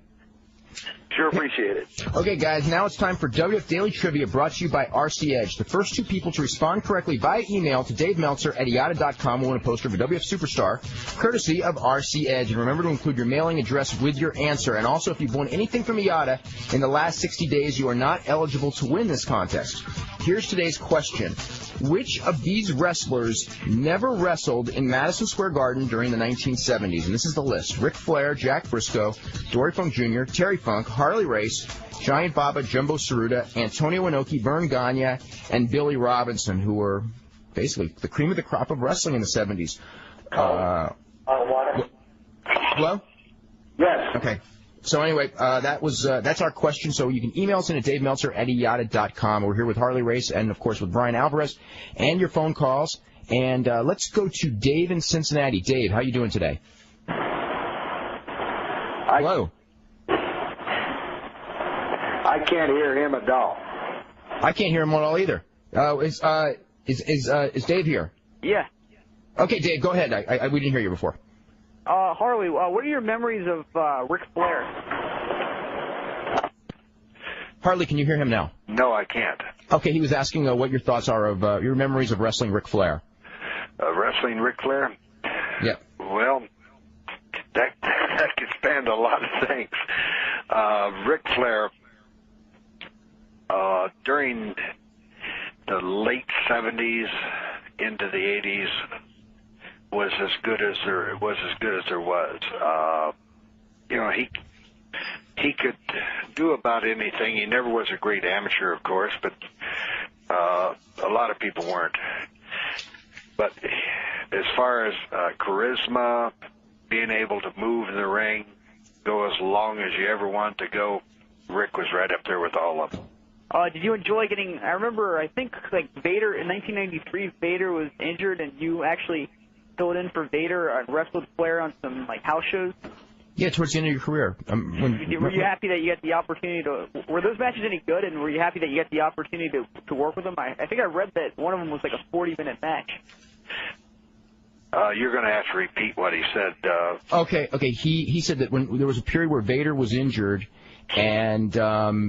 Sure appreciate it. Okay, guys, now it's time for WF Daily Trivia, brought to you by RC Edge. The first two people to respond correctly via email to Dave Meltzer at IATA.com will win a poster of a WF Superstar, courtesy of RC Edge. And remember to include your mailing address with your answer. And also, if you've won anything from IATA in the last 60 days, you are not eligible to win this contest. Here's today's question. Which of these wrestlers never wrestled in Madison Square Garden during the 1970s? And this is the list. Ric Flair, Jack Briscoe, Dory Funk Jr., Terry Funk, Harley Race, Giant Baba, Jumbo Tsuruta, Antonio Inoki, Vern Gagne, and Billy Robinson, who were basically the cream of the crop of wrestling in the 70s. Hello? Yes. Okay. So anyway, that's our question. So you can email us in at DaveMeltzer@IATA.com. We're here with Harley Race and, of course, with Brian Alvarez and your phone calls. And let's go to Dave in Cincinnati. Dave, how you doing today? Hello. I can't hear him at all. I can't hear him at all either. Is Dave here? Yeah. Okay, Dave, go ahead. We didn't hear you before. Harley, what are your memories of Ric Flair? Harley, can you hear him now? No, I can't. Okay, he was asking what your thoughts are of your memories of wrestling Ric Flair. Wrestling Ric Flair? Yeah. Well, that could span a lot of things. Ric Flair, during the late 70s into the 80s, was as good as there was. He could do about anything. He never was a great amateur, of course, but a lot of people weren't. But as far as charisma, being able to move in the ring, go as long as you ever wanted to go, Rick was right up there with all of them. Did you enjoy getting? I remember, I think like Vader in 1993. Vader was injured, and you actually filled in for Vader and wrestled Flair on some like house shows. Yeah, towards the end of your career. Were you happy that you got the opportunity to? Were those matches any good? And were you happy that you got the opportunity to work with them? I think I read that one of them was like a 40-minute match. You're going to have to repeat what he said. Okay. He said that when there was a period where Vader was injured, and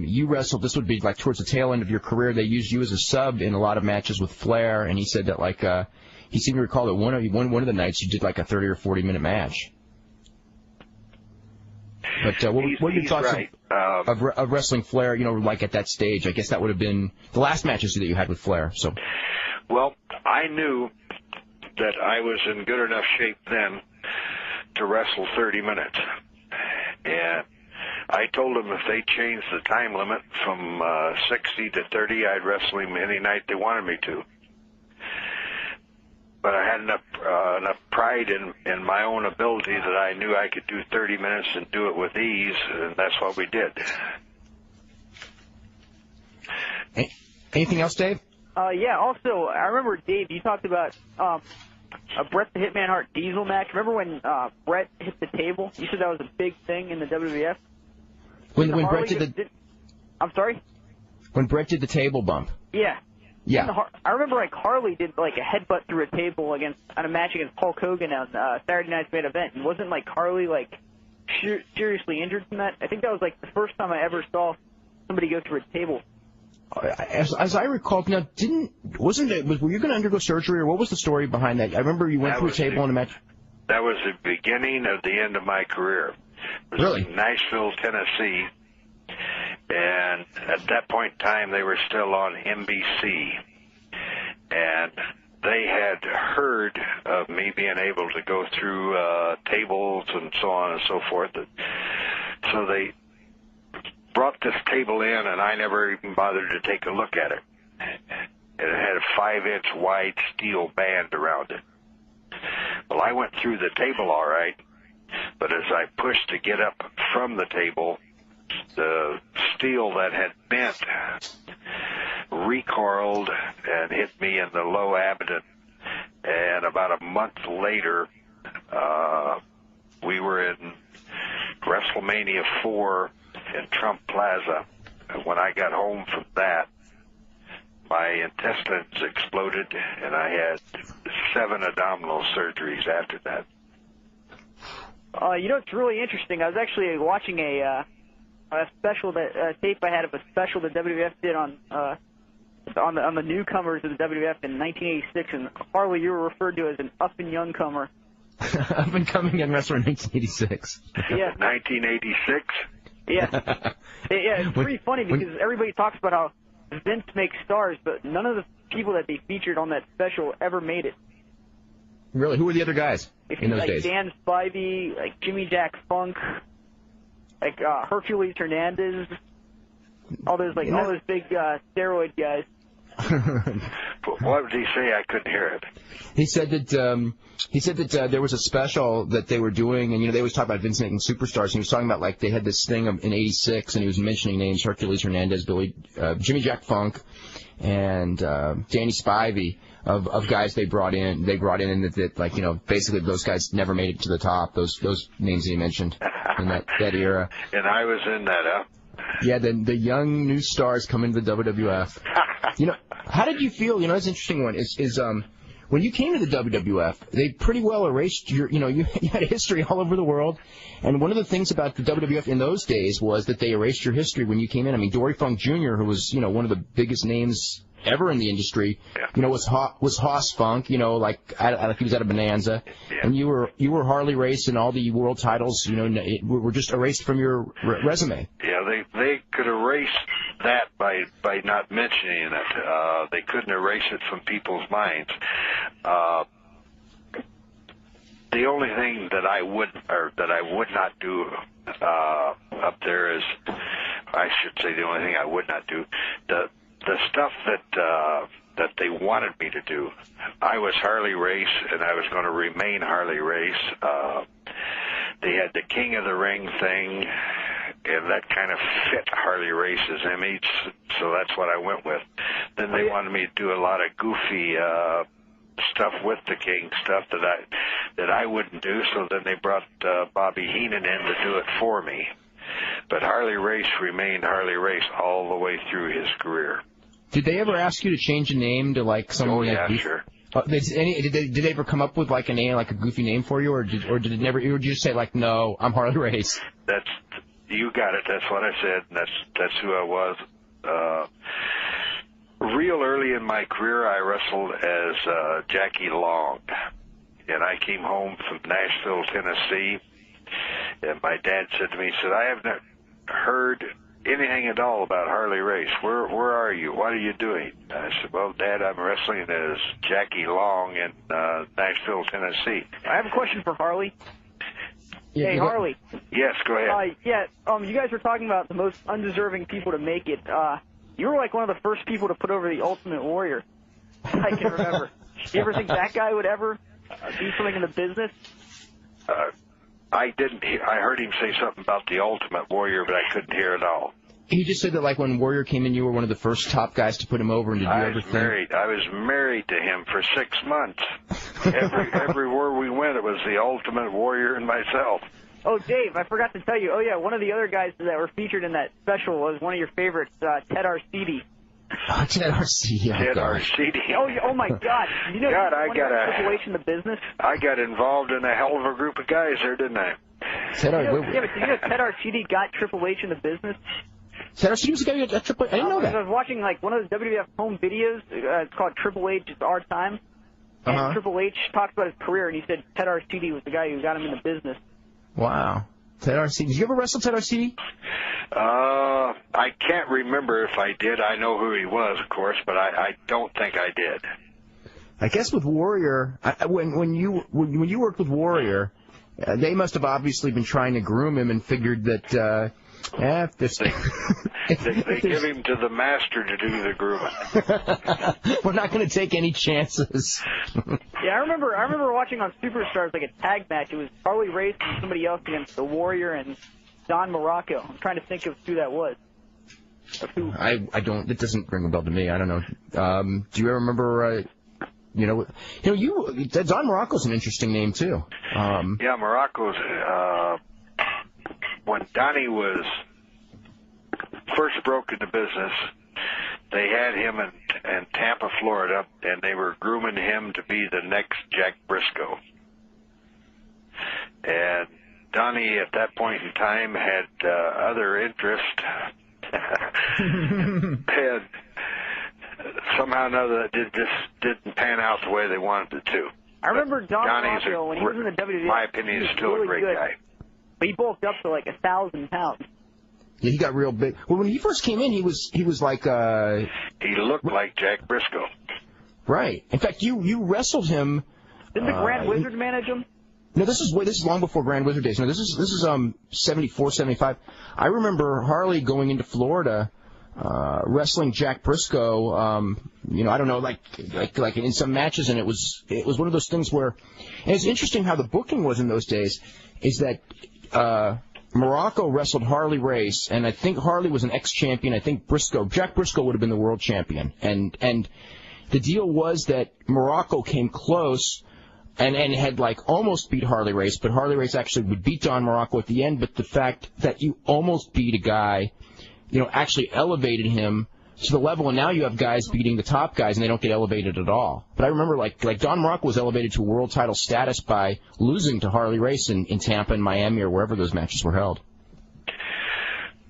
you wrestled. This would be like towards the tail end of your career. They used you as a sub in a lot of matches with Flair, and he said that like he seemed to recall that one of the nights you did like a 30 or 40-minute match. But what are your thoughts of wrestling Flair? You know, like at that stage. I guess that would have been the last matches that you had with Flair. So, well, I knew that I was in good enough shape then to wrestle 30 minutes, and I told them if they changed the time limit from 60 to 30, I'd wrestle him any night they wanted me to. But I had enough pride in my own ability that I knew I could do 30 minutes and do it with ease, and that's what we did. Anything else, Dave? Yeah, also, I remember, Dave, you talked about a Bret the Hitman Hart Diesel match. Remember when Bret hit the table? You said that was a big thing in the WWF? When Bret did the... I'm sorry? When Bret did the table bump. Yeah. Yeah. I remember like Harley did like a headbutt through a table on a match against Hulk Hogan on Saturday Night's Main Event. And wasn't like Harley like seriously injured from that? I think that was like the first time I ever saw somebody go through a table. As I recall, now were you going to undergo surgery, or what was the story behind that? I remember you went through a table in a match. That was the beginning of the end of my career. It was really? In Nashville, Tennessee. And at that point in time, they were still on NBC. And they had heard of me being able to go through tables and so on and so forth. So they brought this table in, and I never even bothered to take a look at it. It had a 5-inch wide steel band around it. Well, I went through the table all right, but as I pushed to get up from the table, the steel that had bent recoiled and hit me in the low abdomen. And about a month later, we were in WrestleMania 4 in Trump Plaza. And when I got home from that, my intestines exploded, and I had 7 abdominal surgeries after that. You know, it's really interesting. I was actually watching a special tape I had of a special the WWF did on the newcomers of the WWF in 1986, and Harley, you were referred to as an up and young comer. Up and coming young wrestler in 1986. Yeah. 1986. Yeah. Yeah, it's pretty funny because everybody talks about how Vince makes stars, but none of the people that they featured on that special ever made it. Really? Who were the other guys in those like days? Dan Spivey, like Jimmy Jack Funk, like Hercules Hernandez, all those big steroid guys. What did he say? I couldn't hear it. He said that there was a special that they were doing, and they always talk about Vince making superstars. And he was talking about like they had this thing in '86, and he was mentioning names: Hercules Hernandez, Jimmy Jack Funk, and Danny Spivey of guys they brought in. They brought in that basically those guys never made it to the top. Those names that he mentioned in that era. And I was in that. Yeah, the young new stars come into the WWF. How did you feel? It's an interesting one. Is when you came to the WWF, they pretty well erased you had a history all over the world. And one of the things about the WWF in those days was that they erased your history when you came in. I mean, Dory Funk Jr., who was, one of the biggest names ever in the industry, was Hoss Funk, like he was at a Bonanza. Yeah. And you were Harley Race, and all the world titles, were just erased from your resume. Yeah, they could erase that by not mentioning it. They couldn't erase it from people's minds. The only thing that I would not do up there is, I should say, the only thing I would not do, the stuff that they wanted me to do. I was Harley Race, and I was going to remain Harley Race. They had the King of the Ring thing, and that kind of fit Harley Race's image, so that's what I went with. Then they wanted me to do a lot of goofy stuff with the King, stuff that I wouldn't do, so then they brought Bobby Heenan in to do it for me. But Harley Race remained Harley Race all the way through his career. Did they ever ask you to change a name to like someone? Oh yeah, like sure. Did they ever come up with like a name, like a goofy name for you, or did it never? Or did you just say like, no, I'm Harley Race? You got it. That's what I said. And that's who I was. Real early in my career, I wrestled as Jackie Long, and I came home from Nashville, Tennessee, and my dad said to me, he said, I haven't heard anything at all about Harley Race. Where are you? What are you doing? I said, well, Dad, I'm wrestling as Jackie Long in Nashville, Tennessee. I have a question for Harley. Yeah, hey, Harley. Yes, go ahead. You guys were talking about the most undeserving people to make it. You were like one of the first people to put over the Ultimate Warrior. I can remember. Do you ever think that guy would ever do something in the business? I didn't. I heard him say something about the Ultimate Warrior, but I couldn't hear it all. He just said that like when Warrior came in, you were one of the first top guys to put him over and to do everything. I was married to him for 6 months. Everywhere we went, it was the Ultimate Warrior and myself. Oh, Dave, I forgot to tell you. Oh, yeah, one of the other guys that were featured in that special was one of your favorites, Ted Arcidi. Oh, Ted Arcidi. Ted Arcidi. Oh, my God. You know, God, Triple H in the business? I got involved in a hell of a group of guys there, didn't I? But did you know Ted Arcidi got Triple H in the business? Ted Arcidi was the guy who got Triple H? I didn't know that. I was watching like one of the WWF home videos. It's called Triple H, It's Our Time. And Triple H talked about his career, and he said Ted Arcidi was the guy who got him in the business. Wow. Ted Arcidi. Did you ever wrestle Ted Arcidi? I can't remember if I did. I know who he was, of course, but I don't think I did. I guess with Warrior, when you worked with Warrior, they must have obviously been trying to groom him and figured that they give him to the master to do the grooming. We're not going to take any chances. Yeah, I remember watching on Superstars like a tag match. It was Harley Race and somebody else against the Warrior and Don Morocco. I'm trying to think of who that was. Of who. I don't. It doesn't ring a bell to me. I don't know. Do you ever remember? Don Morocco's an interesting name too. Yeah, Morocco's. When Donnie was first broke into business, they had him in Tampa, Florida, and they were grooming him to be the next Jack Briscoe. And Donnie, at that point in time, had other interest, and somehow or another that didn't pan out the way they wanted it to. I remember Don Morocco when he was in the WWE. My opinion, is still really a great good, guy. But he bulked up to like 1,000 pounds. Yeah, he got real big. Well, when he first came in, he was like he looked like Jack Briscoe. Right. In fact, you wrestled him. Didn't the Grand Wizard manage him? No, this is long before Grand Wizard days. No, this is 74, 75. I remember Harley going into Florida, wrestling Jack Briscoe. I don't know, like in some matches, and it was one of those things where, and it's interesting how the booking was in those days, is that Morocco wrestled Harley Race, and I think Harley was an ex-champion. I think Jack Briscoe would have been the world champion, and the deal was that Morocco came close. And had almost beat Harley Race, but Harley Race actually would beat Don Morocco at the end. But the fact that you almost beat a guy, actually elevated him to the level. And now you have guys beating the top guys, and they don't get elevated at all. But I remember like Don Morocco was elevated to world title status by losing to Harley Race in Tampa and Miami or wherever those matches were held.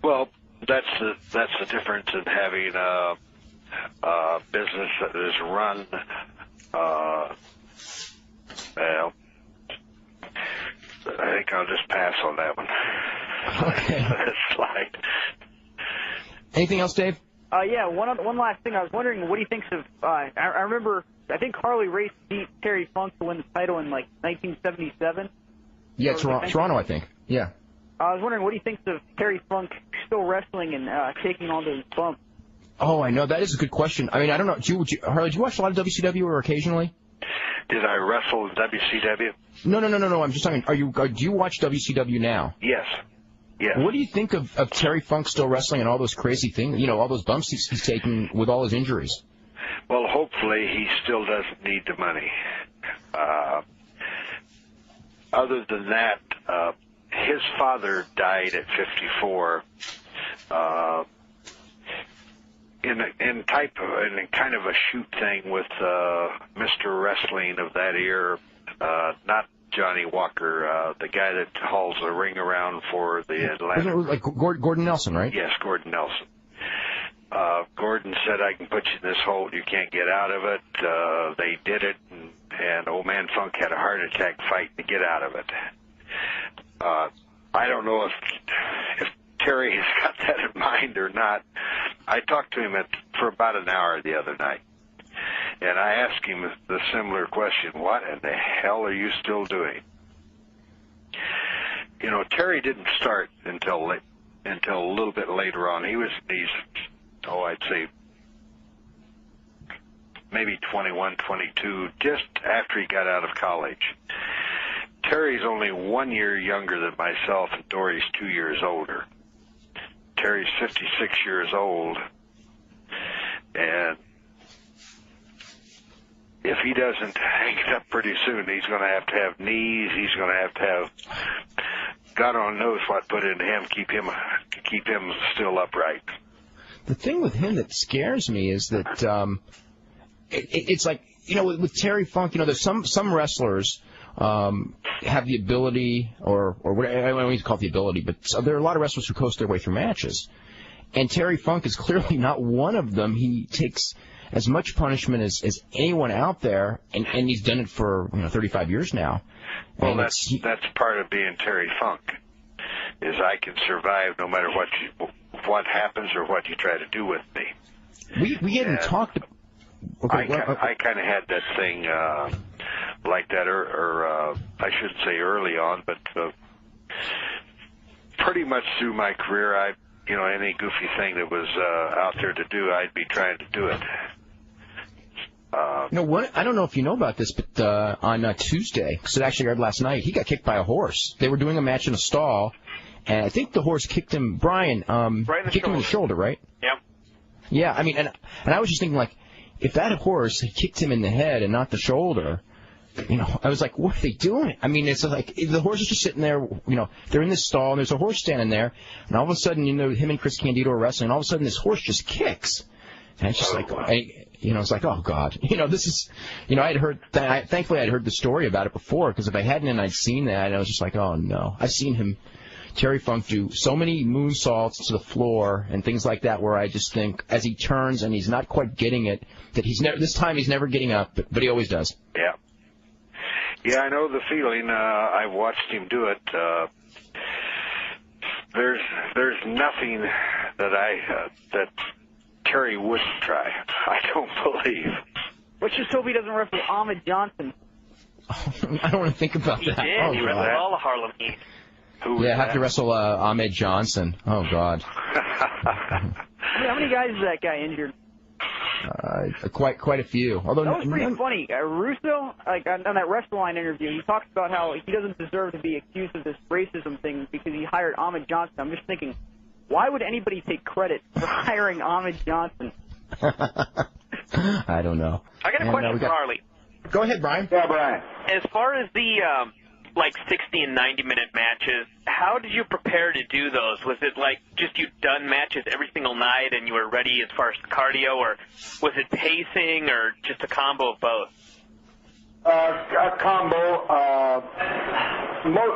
Well, that's the difference in having a business that is run. Well, I think I'll just pass on that one. Okay. Slide. Anything else, Dave? Yeah, one last thing. I was wondering what he thinks of. I remember, I think Harley Race beat Terry Funk to win the title in 1977. Yeah, Toronto, I think. Yeah. I was wondering what he thinks of Terry Funk still wrestling and taking on those bumps. Oh, I know. That is a good question. I mean, I don't know. Harley, do you watch a lot of WCW or occasionally? Did I wrestle in WCW? No. I'm just talking. Do you watch WCW now? Yes. Yes. What do you think of Terry Funk still wrestling and all those crazy things? All those bumps he's taking with all his injuries. Well, hopefully he still doesn't need the money. Other than that, his father died at 54. In kind of a shoot thing with Mr. Wrestling of that year, not Johnny Walker, the guy that hauls the ring around for the Atlanta. Wasn't it like Gordon Nelson, right? Yes, Gordon Nelson. Gordon said, "I can put you in this hole. You can't get out of it." They did it, and old man Funk had a heart attack fighting to get out of it. I don't know if Terry has got that in mind or not. I talked to him for about an hour the other night, and I asked him the similar question: "What in the hell are you still doing?" Terry didn't start until a little bit later on. I'd say maybe 21, 22, just after he got out of college. Terry's only 1 year younger than myself, and Dory's 2 years older. Terry's 56 years old, and if he doesn't hang it up pretty soon, he's going to have knees. He's going to have God only knows what put into him to keep him still upright. The thing with him that scares me is that it's like with Terry Funk, there's some wrestlers have the ability, or whatever, I don't need to call it the ability, but there are a lot of wrestlers who coast their way through matches. And Terry Funk is clearly not one of them. He takes as much punishment as anyone out there, and he's done it for 35 years now. Well, that's part of being Terry Funk, is I can survive no matter what happens or what you try to do with me. We hadn't talked. Okay, I kind of had that thing like that, or I shouldn't say early on, but pretty much through my career, any goofy thing that was out there to do, I'd be trying to do it. I don't know if you know about this, but on Tuesday, because it actually aired last night, he got kicked by a horse. They were doing a match in a stall, and I think the horse kicked him, Brian, kicked him in the shoulder, right? Yep. Yeah, I mean, and I was just thinking, like, if that horse had kicked him in the head and not the shoulder, you know, I was like, what are they doing? I mean, it's like the horse is just sitting there, you know, they're in this stall, and there's a horse standing there, and all of a sudden, you know, him and Chris Candido are wrestling, and all of a sudden this horse just kicks. And it's just like, you know, it's like, oh, God. You know, this is, you know, thankfully I'd heard the story about it before, because if I hadn't and I'd seen that, I was just like, oh, no. I've seen him, Terry Funk, do so many moonsaults to the floor and things like that where I just think, as he turns and he's not quite getting it, that this time he's never getting up, but he always does. Yeah. Yeah, I know the feeling. I've watched him do it. There's nothing that Terry wouldn't try. I don't believe. Let's just hope he doesn't wrestle Ahmed Johnson. I don't want to think about that. He did. Oh, he wrestled all of Harlem Heat. Yeah, have to wrestle Ahmed Johnson. Oh, God. How many guys is that guy injured? Quite a few. Although that was pretty funny. Russo, like on that WrestleLine interview, he talks about how he doesn't deserve to be accused of this racism thing because he hired Ahmed Johnson. I'm just thinking, why would anybody take credit for hiring Ahmed Johnson? I don't know. I got a question for Harley. Go ahead, Brian. Yeah, Brian. As far as the 60 and 90-minute matches, how did you prepare to do those? Was it like just you'd done matches every single night and you were ready as far as cardio, or was it pacing, or just a combo of both? A combo.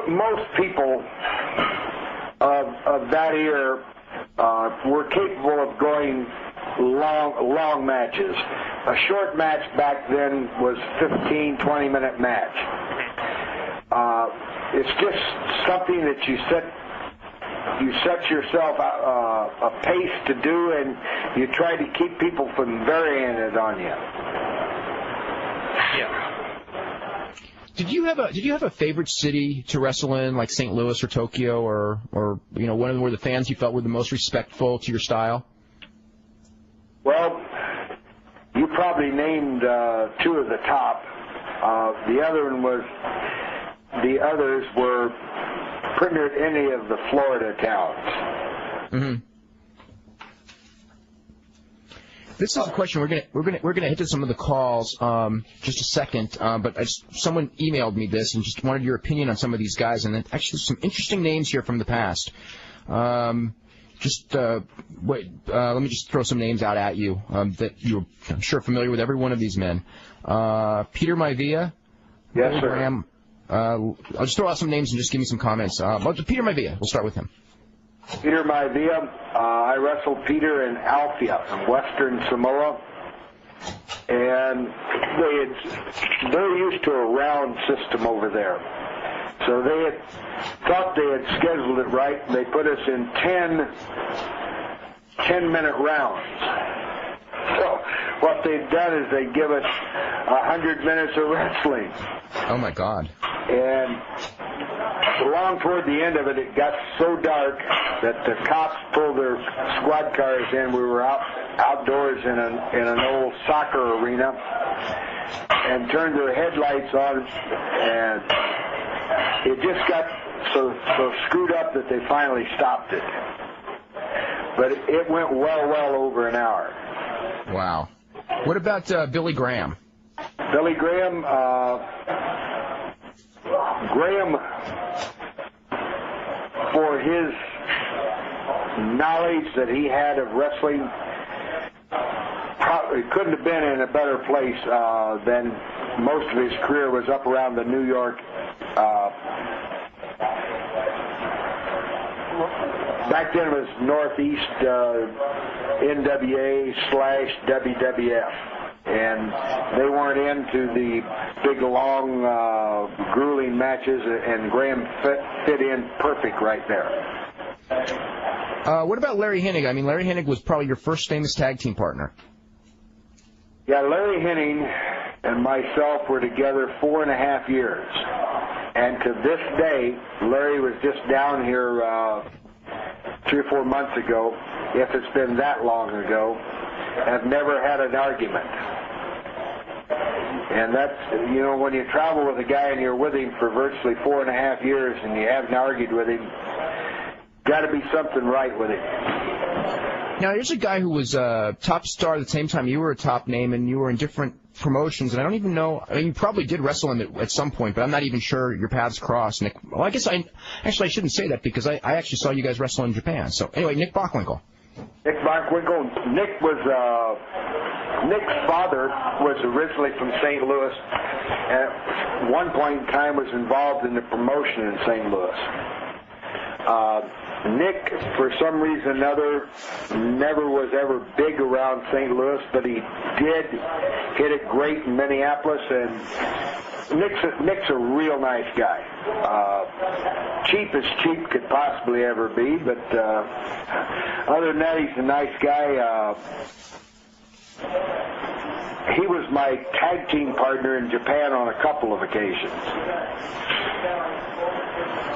Most people of that era were capable of going long matches. A short match back then was 15, 20-minute match. It's just something that you set yourself a pace to do, and you try to keep people from varying it on you. Yeah. Did you have a favorite city to wrestle in, like St. Louis or Tokyo, or you know, one of them where the fans you felt were the most respectful to your style? Well, you probably named two of the top. The others were pretty much any of the Florida towns. Mm-hmm. This is a question we're gonna hit to some of the calls just a second, but someone emailed me this and just wanted your opinion on some of these guys, and actually some interesting names here from the past. Let me just throw some names out at you that you're, I'm sure, familiar with every one of these men. Peter Maivia. Yes, Billy sir. Graham. I'll just throw out some names and just give me some comments. Peter Maivia, we'll start with him. Peter Maivia. I wrestled Peter in Althea in Western Samoa, and they're used to a round system over there. So they had thought they had scheduled it right. They put us in 10-minute rounds. So what they've done is they give us 100 minutes of wrestling. Oh, my God. And along toward the end of it, it got so dark that the cops pulled their squad cars in. We were outdoors in an old soccer arena and turned their headlights on, and it just got so screwed up that they finally stopped it. But it went well over an hour. Wow. What about Billy Graham? Billy Graham, for his knowledge that he had of wrestling, probably couldn't have been in a better place than most of his career was up around the New York. Back then it was Northeast NWA/WWF. And they weren't into the big, long, grueling matches, and Graham fit in perfect right there. What about Larry Hennig? I mean, Larry Hennig was probably your first famous tag team partner. Yeah, Larry Hennig and myself were together 4.5 years. And to this day, Larry was just down here 3 or 4 months ago, if it's been that long ago. Have never had an argument. And that's, you know, when you travel with a guy and you're with him for virtually 4.5 years and you haven't argued with him, got to be something right with it. Now, here's a guy who was a top star at the same time you were a top name, and you were in different promotions, and I don't even know. I mean, you probably did wrestle him at some point, but I'm not even sure your paths crossed. Nick, well, I guess I shouldn't say that because I actually saw you guys wrestle in Japan. So anyway, Nick Bockwinkel. Nick's father was originally from St. Louis, and at one point in time was involved in the promotion in St. Louis. Nick, for some reason or another, never was ever big around St. Louis, but he did hit it great in Minneapolis, and Nick's a real nice guy. Cheap as cheap could possibly ever be, but other than that, he's a nice guy. He was my tag team partner in Japan on a couple of occasions.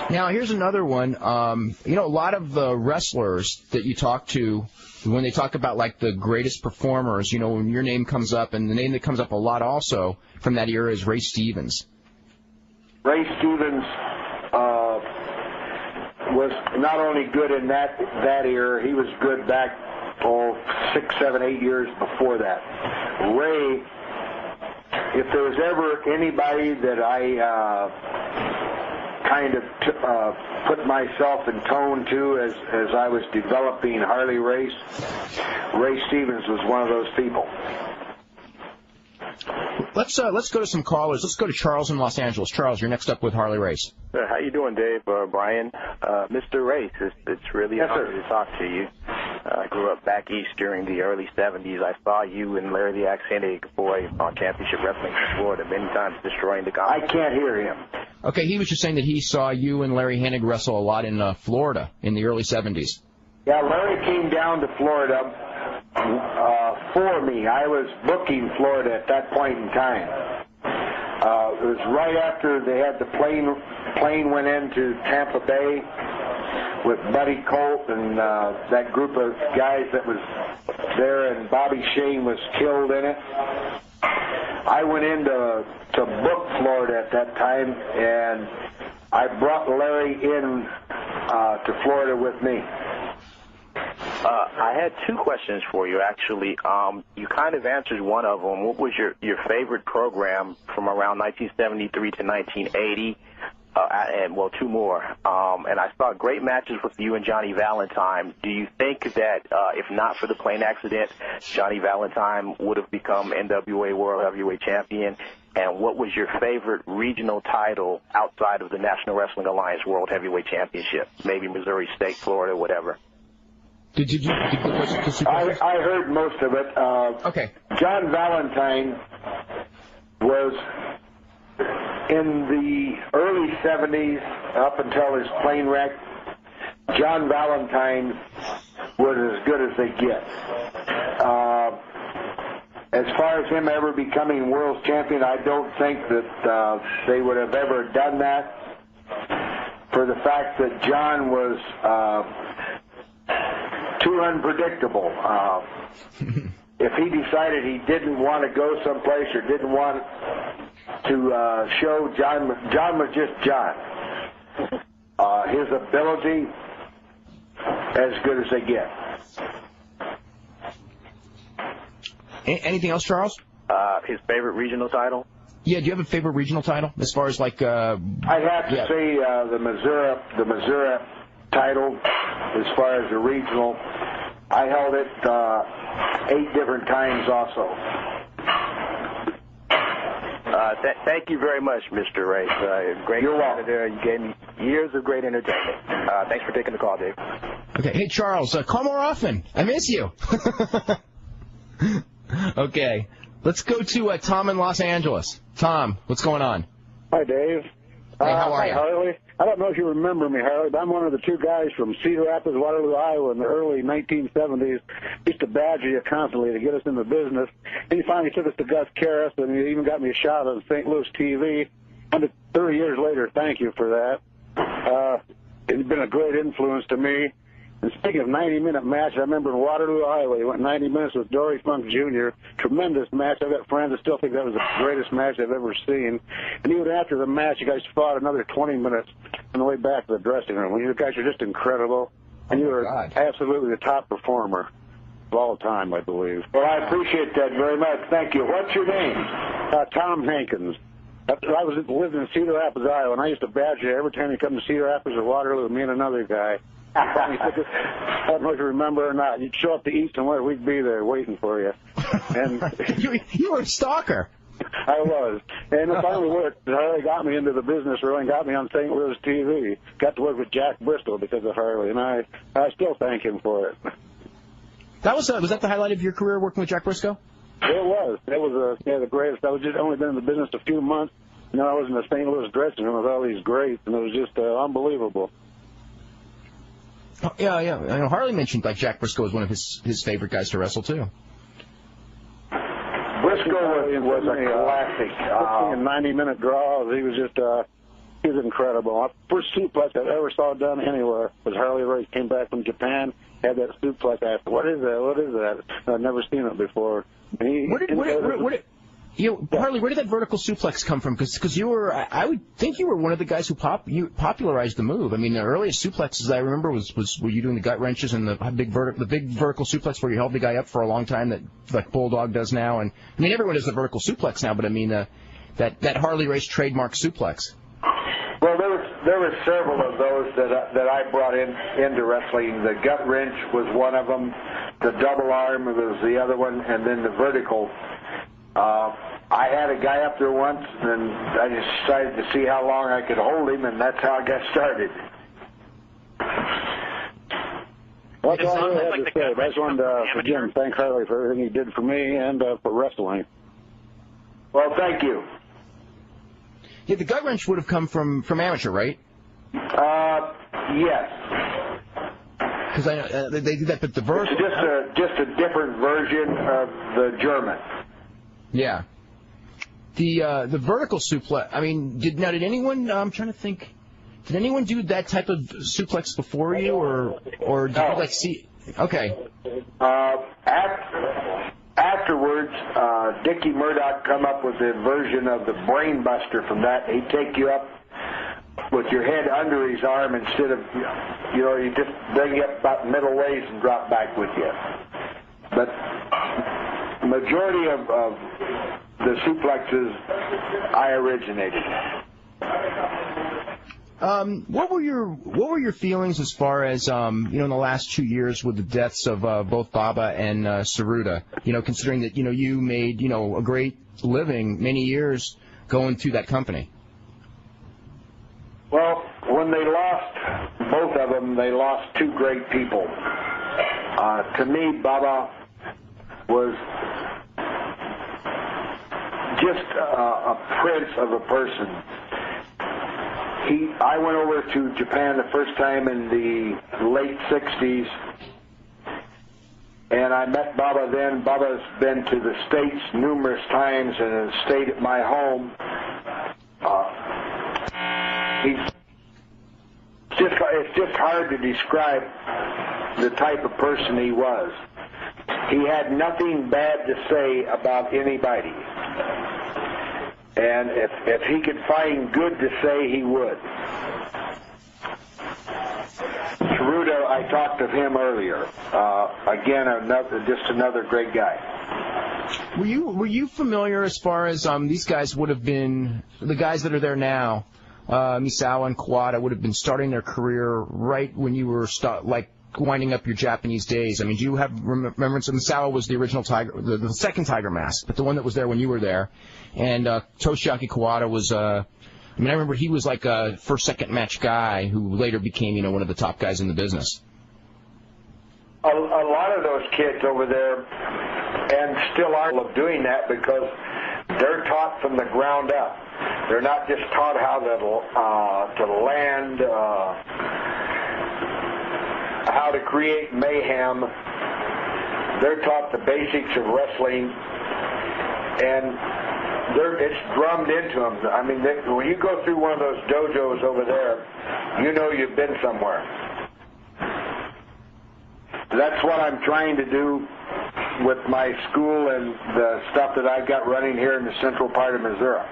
Now, here's another one. A lot of the wrestlers that you talk to, when they talk about, like, the greatest performers, when your name comes up, and the name that comes up a lot also from that era is Ray Stevens. Ray Stevens was not only good in that era, he was good back, 6, 7, 8 years before that. Ray, if there was ever anybody that I kind of put myself in tone to as I was developing Harley race, Ray Stevens was one of those people. Let's go to some callers. Let's go to Charles in Los Angeles. Charles, you're next up with Harley Race. How you doing, Dave? Brian, Mr. Race, it's really an honor to talk to you. I grew up back east during the early 70s. I saw you and Larry the Axe Hennig boy on Championship Wrestling in Florida many times, destroying the competition. I can't hear him. Okay, he was just saying that he saw you and Larry Hennig wrestle a lot in Florida in the early 70s. Yeah, Larry came down to Florida for me. I was booking Florida at that point in time. It was right after they had the plane went into Tampa Bay with Buddy Colt and that group of guys that was there, and Bobby Shane was killed in it. I went in to book Florida at that time, and I brought Larry in to Florida with me. I had two questions for you, actually. You kind of answered one of them. What was your favorite program from around 1973 to 1980? And, well, two more. And I saw great matches with you and Johnny Valentine. Do you think that if not for the plane accident, Johnny Valentine would have become NWA World Heavyweight Champion? And what was your favorite regional title outside of the National Wrestling Alliance World Heavyweight Championship? Maybe Missouri State, Florida, whatever. Did you I heard most of it. Okay. John Valentine was in the early 70s up until his plane wreck. John Valentine was as good as they get. As far as him ever becoming world champion, I don't think that they would have ever done that, for the fact that John was too unpredictable. If he decided he didn't want to go someplace or didn't want to show, John was just John. His ability, as good as they get. Anything else, Charles? His favorite regional title? Yeah, do you have a favorite regional title as far as like? I'd have to say the Missouri title as far as the regional. I held it 8 different times also. Thank you very much, Mr. Race. Great. You're welcome. You gave me years of great entertainment. Thanks for taking the call, Dave. Okay. Hey, Charles, call more often. I miss you. Okay. Let's go to Tom in Los Angeles. Tom, what's going on? Hi, Dave. Hey, how are hi, you? Harley. I don't know if you remember me, Harley, but I'm one of the 2 guys from Cedar Rapids, Waterloo, Iowa in the early 1970s. Used to badger you constantly to get us in the business. And he finally took us to Gus Karras, and he even got me a shot on St. Louis TV. 30 years later, thank you for that. It's been a great influence to me. And speaking of 90-minute match, I remember in Waterloo, Iowa, he went 90 minutes with Dory Funk Jr. Tremendous match. I've got friends that still think that was the greatest match I've ever seen. And even after the match, you guys fought another 20 minutes. on the way back to the dressing room. You guys are just incredible, and you are absolutely the top performer of all time, I believe. Well, I appreciate that very much. Thank you. What's your name? Tom Hankins. I lived in Cedar Rapids, Iowa, and I used to badger you every time you come to Cedar Rapids or Waterloo, me and another guy. I don't know if you remember or not. You'd show up to eat somewhere, we'd be there waiting for you. And you were a stalker. I was. And it finally worked. Harley got me into the business, really, and got me on St. Louis TV. Got to work with Jack Bristol because of Harley, and I still thank him for it. Was that the highlight of your career, working with Jack Briscoe? It was. It was the greatest. I was just only been in the business a few months. I was in the St. Louis dressing room with all these greats, and it was just unbelievable. Oh, yeah. I know Harley mentioned like Jack Briscoe was one of his favorite guys to wrestle too. Briscoe was a classic. 90-minute draws. He was just he was incredible. First suplex I ever saw done anywhere was Harley Race. Came back from Japan, had that suplex. I asked, "What is that? What is that?" I'd never seen it before. Harley, where did that vertical suplex come from? Because you were, I would think you were one of the guys who popularized the move. I mean, the earliest suplexes I remember were you doing the gut wrenches and the big vertical suplex where you held the guy up for a long time that like Bulldog does now. And I mean, everyone does the vertical suplex now, but I mean that Harley Race trademark suplex. Well, there were several of those that I brought into wrestling. The gut wrench was one of them. The double arm was the other one, and then the vertical. I had a guy up there once, and I just decided to see how long I could hold him, and that's how I got started. Well, that's all I really had to say. I just wanted to, again, thank Harley for everything he did for me and for wrestling. Well, thank you. Yeah, the gut wrench would have come from amateur, right? Yes. Because I know they do that, but the vertical. It's just a different version of the German. Yeah. The vertical suplex. I mean, did anyone? I'm trying to think. Did anyone do that type of suplex before you, or did you like see? Okay. Afterwards, Dickie Murdoch come up with a version of the brain buster from that. He'd take you up with your head under his arm instead of, you just bring you up about middle ways and drop back with you. But majority of the suplexes I originated. What were your feelings as far as in the last 2 years with the deaths of both Baba and Saruta? Considering that you made a great living many years going through that company. Well, when they lost both of them, they lost two great people. To me, Baba was just a prince of a person. I went over to Japan the first time in the late 60s, and I met Baba then. Baba's been to the States numerous times and has stayed at my home. It's just hard to describe the type of person he was. He had nothing bad to say about anybody. And if he could find good to say, he would. Saruta, I talked of him earlier. Again, just another great guy. Were you familiar as far as these guys would have been, the guys that are there now, Misawa and Kawada would have been starting their career right when you were winding up your Japanese days? I mean, do you have remembrance? Misawa was the original Tiger, the second Tiger Mask, but the one that was there when you were there. And Toshiaki Kawada was, I remember he was like a first, second match guy who later became, one of the top guys in the business. A lot of those kids over there, and still are doing that because they're taught from the ground up. They're not just taught how to land, how to create mayhem. They're taught the basics of wrestling, and it's drummed into them. I mean, when you go through one of those dojos over there, you've been somewhere. That's what I'm trying to do with my school and the stuff that I got running here in the central part of Missouri.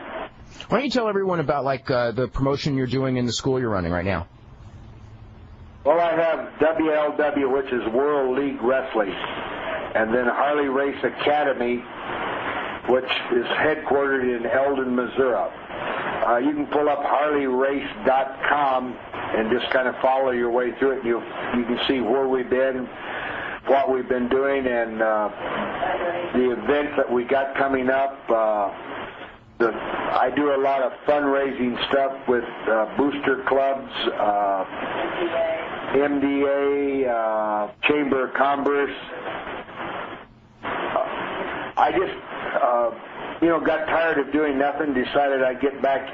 Why don't you tell everyone about the promotion you're doing in the school you're running right now? Well, I have WLW, which is World League Wrestling, and then Harley Race Academy, which is headquartered in Eldon, Missouri. You can pull up HarleyRace.com and just kind of follow your way through it. You can see where we've been, what we've been doing, and the events that we got coming up. I do a lot of fundraising stuff with booster clubs, MDA, Chamber of Commerce. I just, got tired of doing nothing, decided I'd get back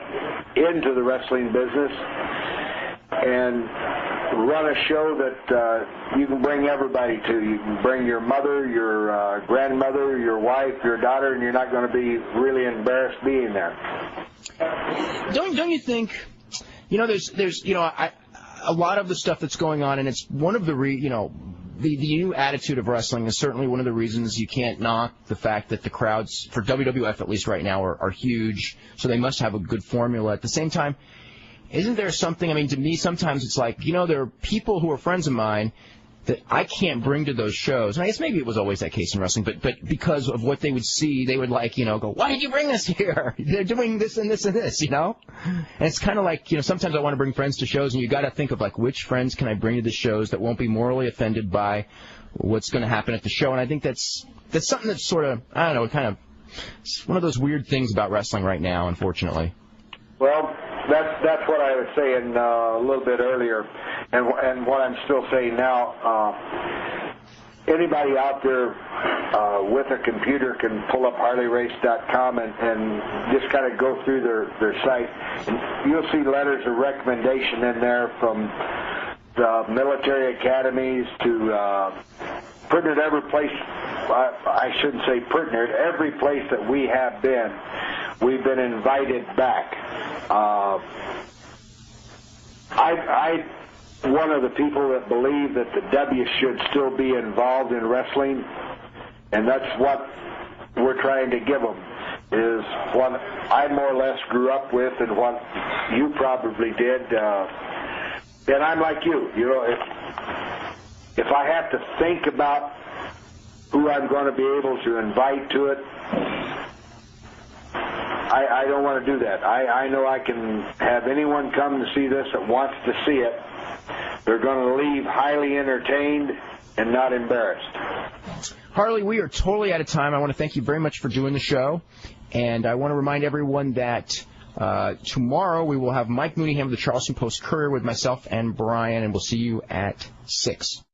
into the wrestling business and run a show that you can bring everybody to. You can bring your mother, your grandmother, your wife, your daughter, and you're not going to be really embarrassed being there. Don't you think, there's a lot of the stuff that's going on, and it's one of the the new attitude of wrestling is certainly one of the reasons you can't knock the fact that the crowds, for WWF at least right now, are huge, so they must have a good formula. At the same time, isn't there something, to me sometimes it's like, there are people who are friends of mine that I can't bring to those shows. And I guess maybe it was always that case in wrestling, but because of what they would see, they would go, why did you bring us here? They're doing this and this and this, And it's kind of like, sometimes I want to bring friends to shows, and you got to think of which friends can I bring to the shows that won't be morally offended by what's going to happen at the show. And I think that's something that's sort of, it's one of those weird things about wrestling right now, unfortunately. Well, that's what I was saying a little bit earlier, and what I'm still saying now. Anybody out there with a computer can pull up HarleyRace.com and just kind of go through their site. And you'll see letters of recommendation in there from the military academies to pretty much every place. I shouldn't say pretty much every place that we have been. We've been invited back. I'm one of the people that believe that the W should still be involved in wrestling, and that's what we're trying to give them, is what I more or less grew up with and what you probably did. And I'm like you. If I have to think about who I'm going to be able to invite to it, I don't want to do that. I know I can have anyone come to see this that wants to see it. They're going to leave highly entertained and not embarrassed. Harley, we are totally out of time. I want to thank you very much for doing the show. And I want to remind everyone that tomorrow we will have Mike Mooneyham of the Charleston Post-Courier with myself and Brian, and we'll see you at 6.